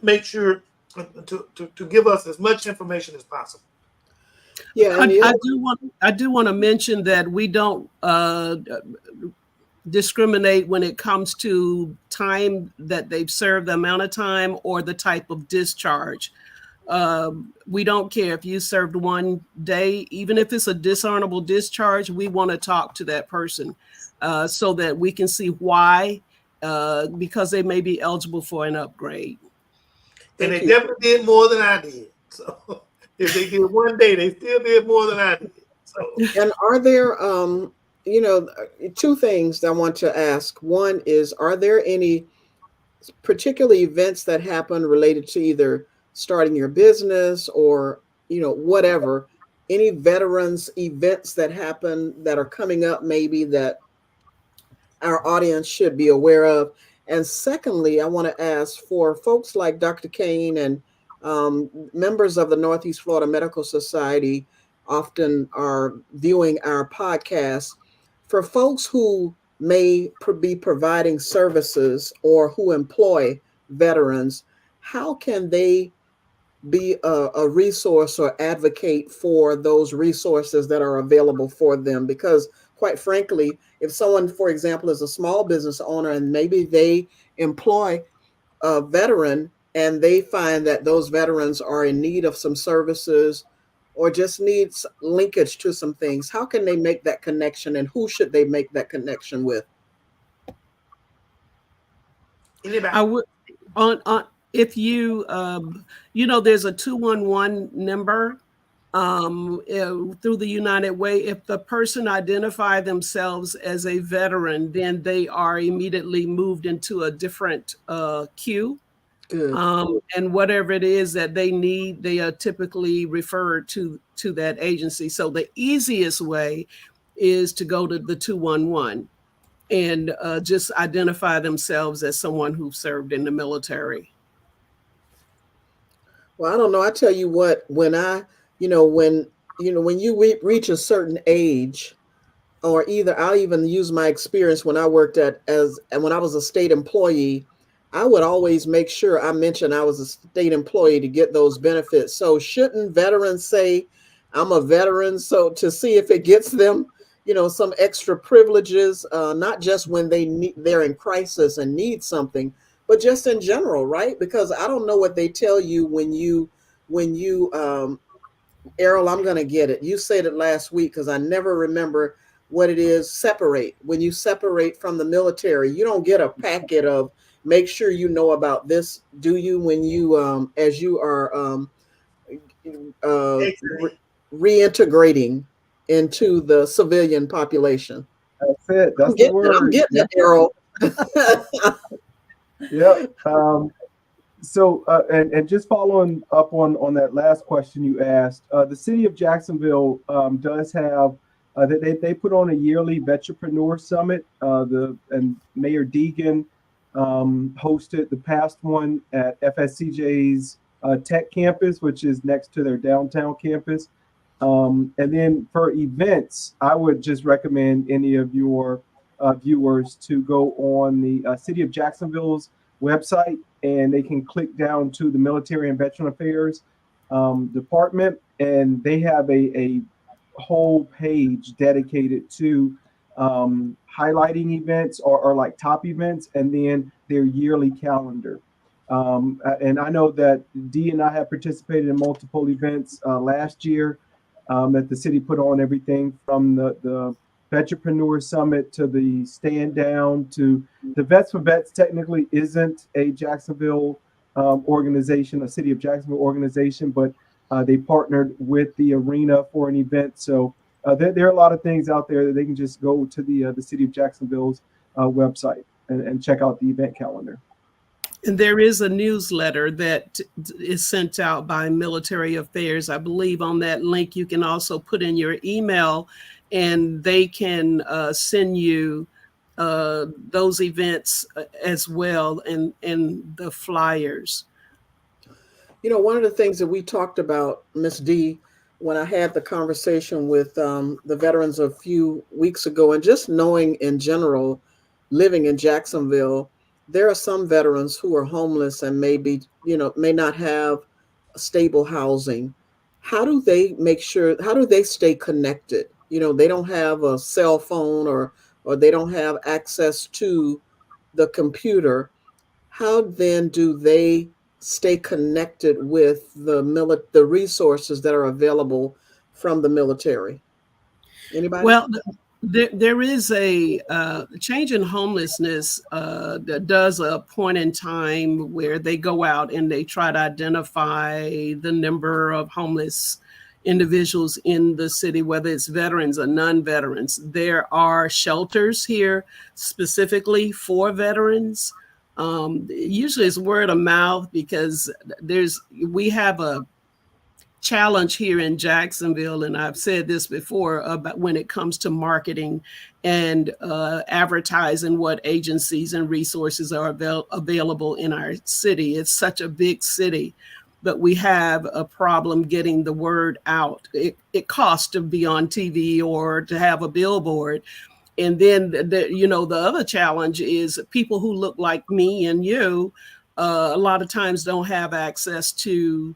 make sure to give us as much information as possible. Yeah, and I do want to mention that we don't discriminate when it comes to time that they've served, the amount of time, or the type of discharge. We don't care if you served 1 day, even if it's a dishonorable discharge. We want to talk to that person so that we can see why, because they may be eligible for an upgrade. And they definitely did more than I did. So if they did 1 day, they still did more than I did. So. And are there, you know, two things I want to ask. One is, are there any particular events that happen related to either starting your business or, you know, whatever, any veterans events that happen that are coming up maybe that our audience should be aware of? And secondly, I want to ask, for folks like Dr. Kane and members of the Northeast Florida Medical Society often are viewing our podcast, for folks who may be providing services or who employ veterans, how can they be a resource or advocate for those resources that are available for them? Because quite frankly, if someone, for example, is a small business owner and maybe they employ a veteran and they find that those veterans are in need of some services or just needs linkage to some things, how can they make that connection, and who should they make that connection with? I would if you you know, there's a 211 number through the United Way. If the person identify themselves as a veteran, then they are immediately moved into a different queue. And whatever it is that they need, they are typically referred to that agency. So the easiest way is to go to the 211 and just identify themselves as someone who served in the military. Well, I don't know. I tell you what, when you reach a certain age, or either I'll even use my experience when I worked and when I was a state employee, I would always make sure I mentioned I was a state employee to get those benefits. So shouldn't veterans say I'm a veteran, so to see if it gets them, some extra privileges, not just when they're in crisis and need something, but just in general, right? Because I don't know what they tell you when you Errol, I'm going to get it. You said it last week because I never remember what it is. Separate. When you separate from the military, you don't get a packet of make sure you know about this, do you, when you, as you are reintegrating into the civilian population? That's it. That's the I'm word. getting it, Errol. Yep. So, and just following up on that last question you asked, the city of Jacksonville does have they put on a yearly Vetrepreneur Summit. And Mayor Deegan hosted the past one at FSCJ's Tech Campus, which is next to their downtown campus. And then for events, I would just recommend any of your viewers to go on the City of Jacksonville's website, and they can click down to the Military and Veteran Affairs department, and they have a whole page dedicated to highlighting events or like top events, and then their yearly calendar. And I know that Dee and I have participated in multiple events last year that the city put on, everything from the Vetrepreneur Summit to the Stand Down to the Vets for Vets. Technically isn't a Jacksonville organization, a City of Jacksonville organization, but they partnered with the arena for an event. So there are a lot of things out there that they can just go to the City of Jacksonville's website and check out the event calendar. And there is a newsletter that is sent out by Military Affairs. I believe on that link, you can also put in your email and they can send you those events as well, and the flyers. One of the things that we talked about, Miss D, when I had the conversation with the veterans a few weeks ago, and just knowing in general, living in Jacksonville, there are some veterans who are homeless and may not have stable housing. How do they stay connected? They don't have a cell phone or they don't have access to the computer. How then do they stay connected with the resources that are available from the military? Anybody? Well, there is a change in homelessness that does a point in time where they go out and they try to identify the number of homeless individuals in the city, whether it's veterans or non-veterans. There are shelters here specifically for veterans. Usually it's word of mouth because we have a challenge here in Jacksonville, and I've said this before about when it comes to marketing and advertising what agencies and resources are available in our city. It's such a big city, but we have a problem getting the word out. It costs to be on TV or to have a billboard. And then the other challenge is people who look like me and you a lot of times don't have access to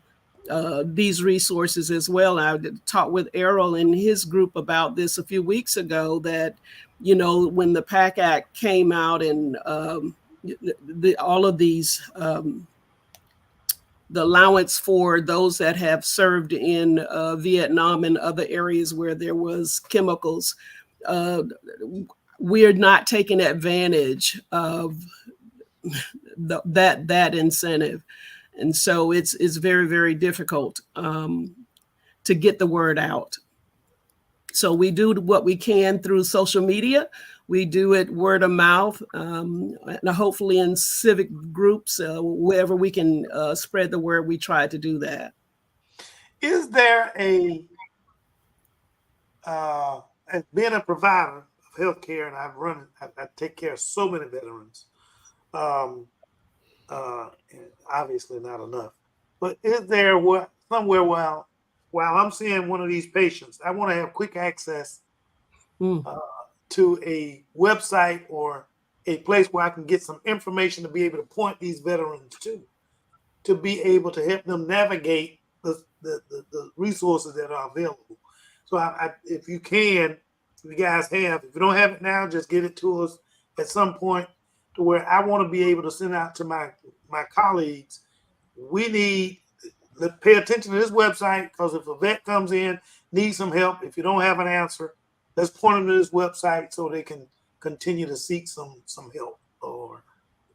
these resources as well. I talked with Errol and his group about this a few weeks ago, that, when the PACT Act came out and all of these, the allowance for those that have served in Vietnam and other areas where there was chemicals, we're not taking advantage of that incentive. And so it's very, very difficult to get the word out. So we do what we can through social media. We do it word of mouth, and hopefully in civic groups, wherever we can spread the word, we try to do that. Is there as being a provider of healthcare, and I take care of so many veterans, obviously not enough, but is there somewhere while I'm seeing one of these patients, I want to have quick access to a website or a place where I can get some information to be able to point these veterans to be able to help them navigate the resources that are available. So if you can, if you guys have, if you don't have it now, just get it to us at some point to where I want to be able to send out to my colleagues. We need to pay attention to this website, because if a vet comes in, needs some help, if you don't have an answer, let's point them to this website so they can continue to seek some help or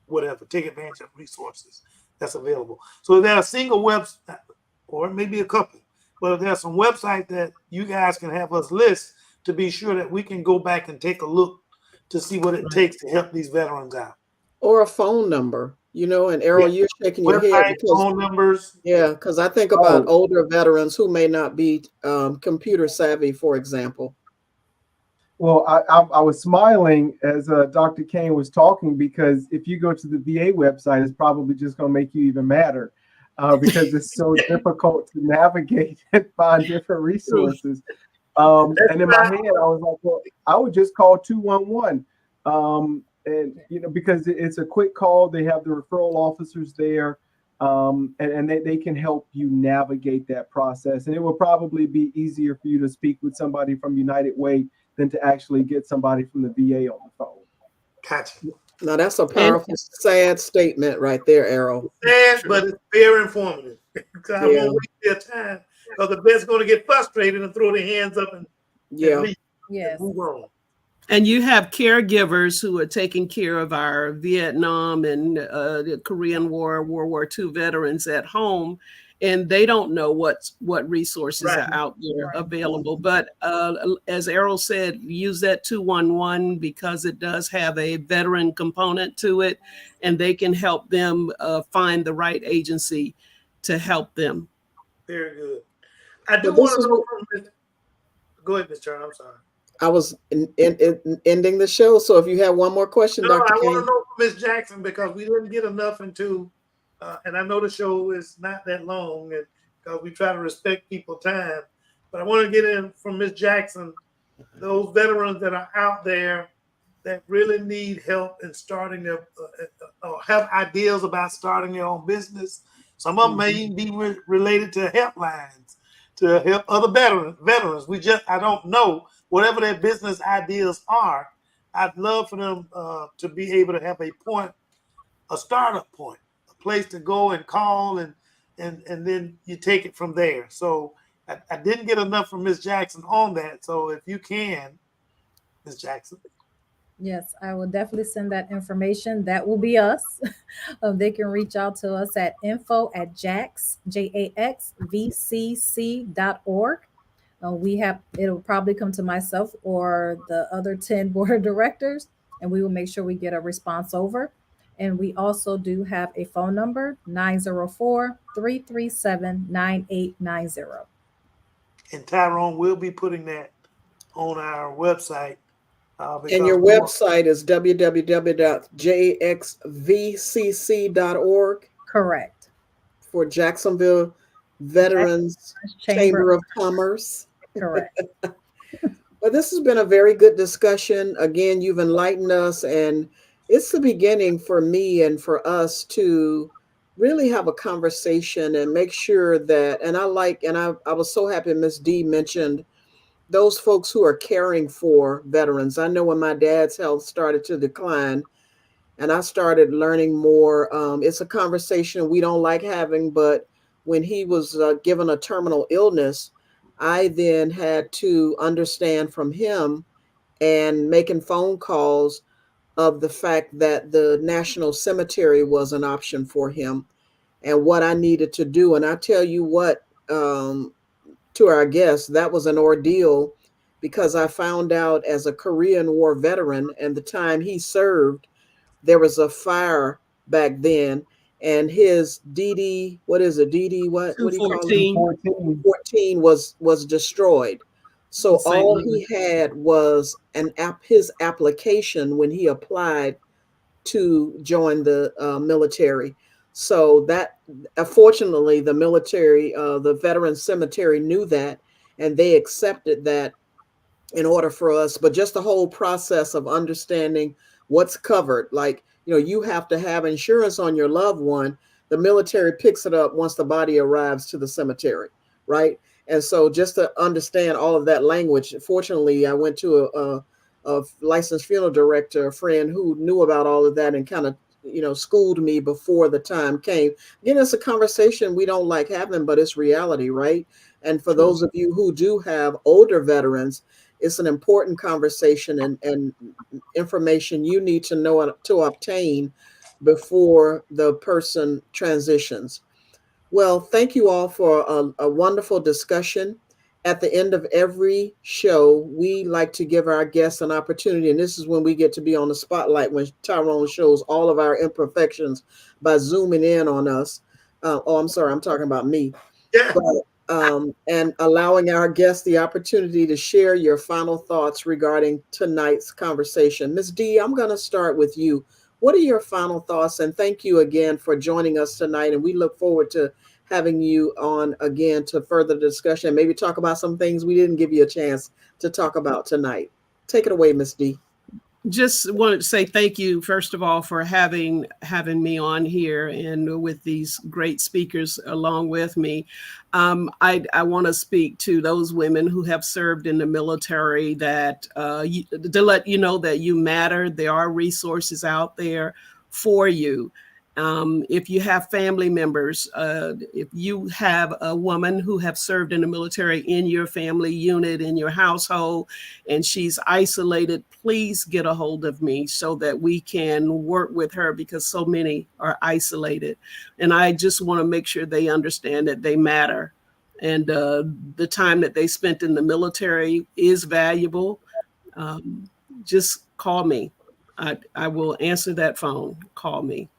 whatever, take advantage of resources that's available. So if there's a single website, or maybe a couple, but if there's some website that you guys can have us list to be sure that we can go back and take a look to see what it takes to help these veterans out. Or a phone number, you know, and Errol, you're shaking your head Website, because, phone numbers. yeah, because I think about older veterans who may not be computer savvy, for example. Well, I was smiling as Dr. Kane was talking, because if you go to the VA website, it's probably just going to make you even madder, because it's so difficult to navigate and find different resources. And in my head, I was like, well, I would just call 211. And, you know, because it's a quick call, they have the referral officers there, and they can help you navigate that process. And it will probably be easier for you to speak with somebody from United Way than to actually get somebody from the VA on the phone. Gotcha. Now that's a powerful, sad statement right there, Errol. Sad, but it's very informative. Because I Yeah. won't waste their time, because the vet's going to get frustrated and throw their hands up and Yeah. leave Yes. and move on. And you have caregivers who are taking care of our Vietnam and the Korean War, World War II veterans at home, and they don't know what resources Right. are out there available. But as Errol said, use that 211 because it does have a veteran component to it, and they can help them find the right agency to help them. Very good. I do But this want is to know from Ms. Go ahead, Ms. Turner. I'm sorry. I was ending the show, so if you have one more question, No, Dr. I want Kane. to know from Ms. Jackson, because we didn't get enough into, and I know the show is not that long, and because we try to respect people's time, but I want to get in from Ms. Jackson, those veterans that are out there that really need help in starting their, or have ideas about starting their own business. Some of them may even be related to helplines to help other veterans. I don't know. Whatever their business ideas are, I'd love for them to be able to have a startup point, a place to go and call, and then you take it from there. So I didn't get enough from Ms. Jackson on that. So if you can, Ms. Jackson. Yes, I will definitely send that information. That will be us. They can reach out to us at info@jaxvcc.org. It'll probably come to myself or the other 10 board of directors, and we will make sure we get a response over. And we also do have a phone number, 904-337-9890. And Tyrone will be putting that on our website. And your website is www.jaxvcc.org. Correct. For Jacksonville Veterans Chamber of Commerce. Correct. Well, this has been a very good discussion. Again, you've enlightened us, and it's the beginning for me and for us to really have a conversation and make sure that, and I was so happy Ms. D mentioned those folks who are caring for veterans. I know when my dad's health started to decline and I started learning more, it's a conversation we don't like having, but when he was given a terminal illness, I then had to understand from him and making phone calls of the fact that the National Cemetery was an option for him and what I needed to do. And I tell you what, to our guests, that was an ordeal because I found out as a Korean War veteran and the time he served, there was a fire back then and his DD, what is it? DD, what do you call it? 14 was destroyed. So all he had was his application when he applied to join the military. So that, fortunately, the military, the Veterans Cemetery knew that, and they accepted that in order for us, but just the whole process of understanding what's covered. Like, you have to have insurance on your loved one. The military picks it up once the body arrives to the cemetery, right? And so just to understand all of that language, fortunately, I went to a licensed funeral director, a friend who knew about all of that and kind of, schooled me before the time came. Again, it's a conversation we don't like having, but it's reality, right? And for those of you who do have older veterans, it's an important conversation and information you need to know to obtain before the person transitions. Well, thank you all for a wonderful discussion. At the end of every show, we like to give our guests an opportunity, and this is when we get to be on the spotlight, when Tyrone shows all of our imperfections by zooming in on us. Oh, I'm sorry, I'm talking about me. Yeah. But, and allowing our guests the opportunity to share your final thoughts regarding tonight's conversation. Ms. D, I'm going to start with you. What are your final thoughts? And thank you again for joining us tonight. And we look forward to having you on again to further discussion, maybe talk about some things we didn't give you a chance to talk about tonight. Take it away, Ms. D. Just wanted to say thank you, first of all, for having me on here and with these great speakers along with me. I want to speak to those women who have served in the military that to let you know that you matter. There are resources out there for you. If you have family members, if you have a woman who have served in the military in your family unit, in your household, and she's isolated, please get a hold of me so that we can work with her, because so many are isolated. And I just want to make sure they understand that they matter. And the time that they spent in the military is valuable. Just call me. I will answer that phone. Call me.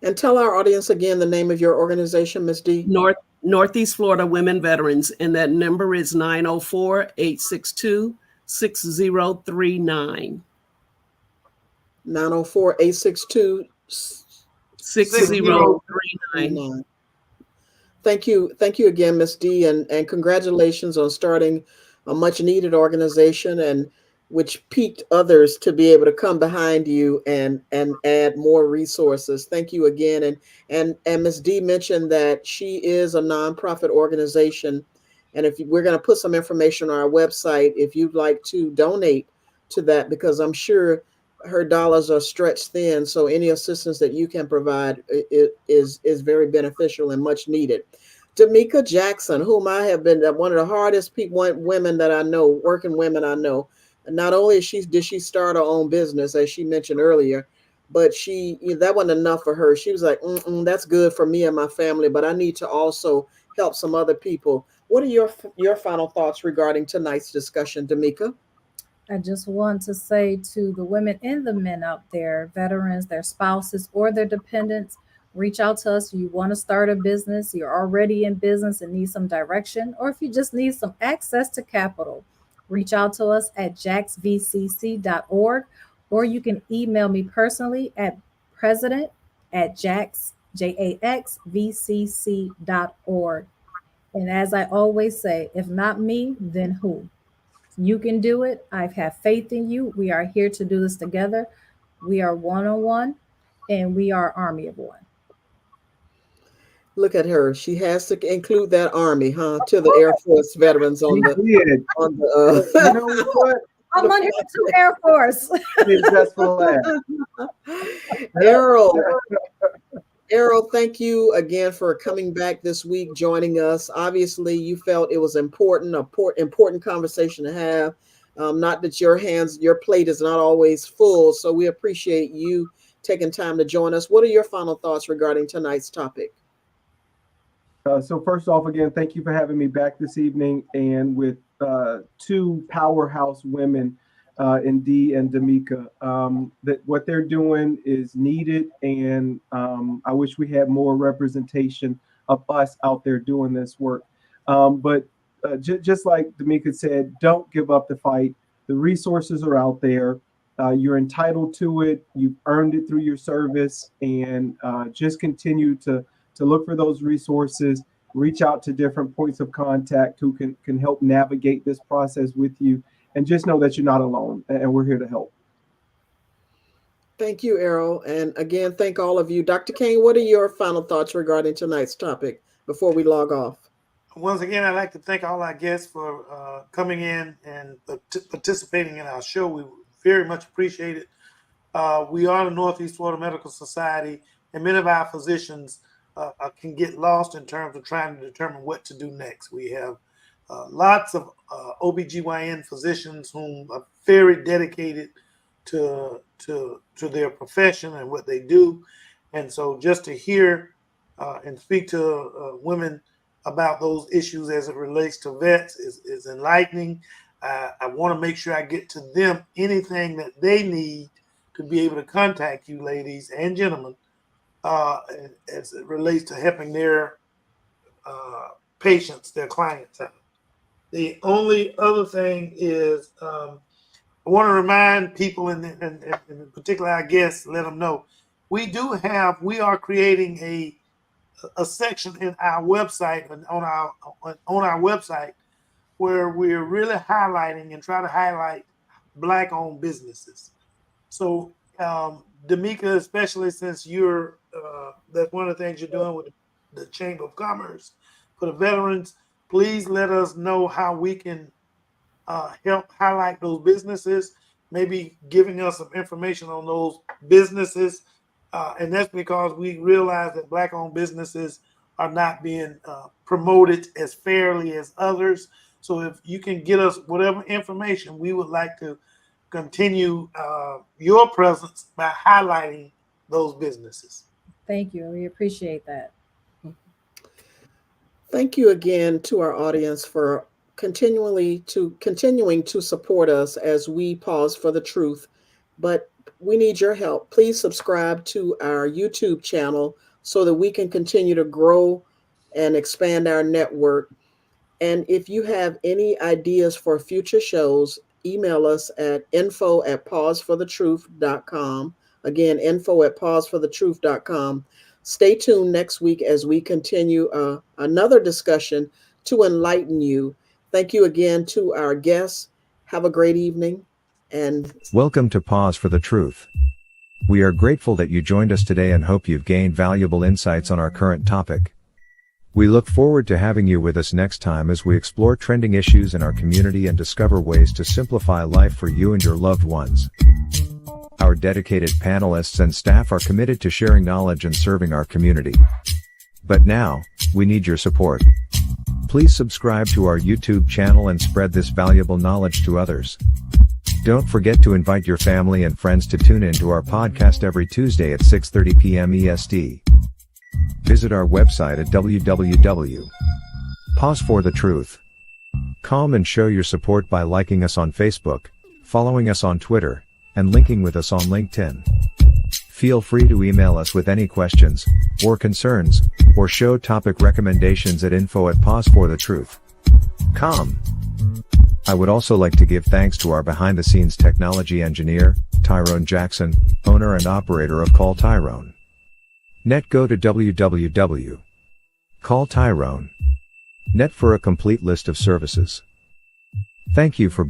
And tell our audience again the name of your organization, Ms. D. Northeast Florida Women Veterans, and that number is 904-862-6039. 904-862-6039. Thank you again, Ms. D, and congratulations on starting a much needed organization, and which piqued others to be able to come behind you and add more resources. Thank you again. And Ms. D mentioned that she is a nonprofit organization. And if we're going to put some information on our website, if you'd like to donate to that, because I'm sure her dollars are stretched thin. So any assistance that you can provide is very beneficial and much needed. Damika Jackson, whom I have been one of the hardest women that I know, working women I know. Not only did she start her own business, as she mentioned earlier, but that wasn't enough for her. She was like, that's good for me and my family, but I need to also help some other people. What are your final thoughts regarding tonight's discussion, Damika? I just want to say to the women and the men out there, veterans, their spouses, or their dependents, reach out to us. You want to start a business, you're already in business and need some direction, or if you just need some access to capital, reach out to us at jaxvcc.org, or you can email me personally at president@jaxvcc.org. And as I always say, if not me, then who? You can do it. I have faith in you. We are here to do this together. We are one-on-one, and we are Army of One. Look at her. She has to include that Army, huh? To the Air Force veterans on the. You know what? I'm on here to Air Force. Errol, thank you again for coming back this week, joining us. Obviously, you felt it was important conversation to have. Not that your plate is not always full, so we appreciate you taking time to join us. What are your final thoughts regarding tonight's topic? So first off, again, thank you for having me back this evening, and with two powerhouse women, in Dee and Damika. That what they're doing is needed, and I wish we had more representation of us out there doing this work. But just like Damika said, don't give up the fight. The resources are out there. You're entitled to it. You've earned it through your service, and just continue to look for those resources, reach out to different points of contact who can help navigate this process with you, and just know that you're not alone, and we're here to help. Thank you, Errol. And again, thank all of you. Dr. Kane, what are your final thoughts regarding tonight's topic before we log off? Once again, I'd like to thank all our guests for coming in and participating in our show. We very much appreciate it. We are the Northeast Florida Medical Society, and many of our physicians can get lost in terms of trying to determine what to do next. We have lots of OBGYN physicians whom are very dedicated to their profession and what they do. And so just to hear and speak to women about those issues as it relates to vets is enlightening. I want to make sure I get to them anything that they need to be able to contact you, ladies and gentlemen, as it relates to helping their patients, their clients out. The only other thing is I want to remind people, and in particular our guests, let them know, we are creating a section in our website and on our website where we're really highlighting and try to highlight Black-owned businesses. So, D'Amica, especially since that's one of the things you're doing with the Chamber of Commerce for the veterans, please let us know how we can help highlight those businesses, maybe giving us some information on those businesses. And that's because we realize that Black-owned businesses are not being promoted as fairly as others. So if you can get us whatever information, we would like to continue your presence by highlighting those businesses. Thank you. We appreciate that. Thank you again to our audience for continuing to support us as we pause for the truth. But we need your help. Please subscribe to our YouTube channel so that we can continue to grow and expand our network. And if you have any ideas for future shows, email us at info@pauseforthetruth.com. Again, info@pauseforthetruth.com. Stay tuned next week as we continue another discussion to enlighten you. Thank you again to our guests. Have a great evening. And welcome to Pause for the Truth. We are grateful that you joined us today and hope you've gained valuable insights on our current topic. We look forward to having you with us next time as we explore trending issues in our community and discover ways to simplify life for you and your loved ones. Our dedicated panelists and staff are committed to sharing knowledge and serving our community. But now, we need your support. Please subscribe to our YouTube channel and spread this valuable knowledge to others. Don't forget to invite your family and friends to tune in to our podcast every Tuesday at 6:30 p.m. EST. Visit our website at www.pauseforthetruth.com and show your support by liking us on Facebook, following us on Twitter, and linking with us on LinkedIn. Feel free to email us with any questions, or concerns, or show topic recommendations at info@pauseforthetruth.com. I would also like to give thanks to our behind-the-scenes technology engineer, Tyrone Jackson, owner and operator of Call Tyrone. Go to www.calltyrone.net for a complete list of services. Thank you for being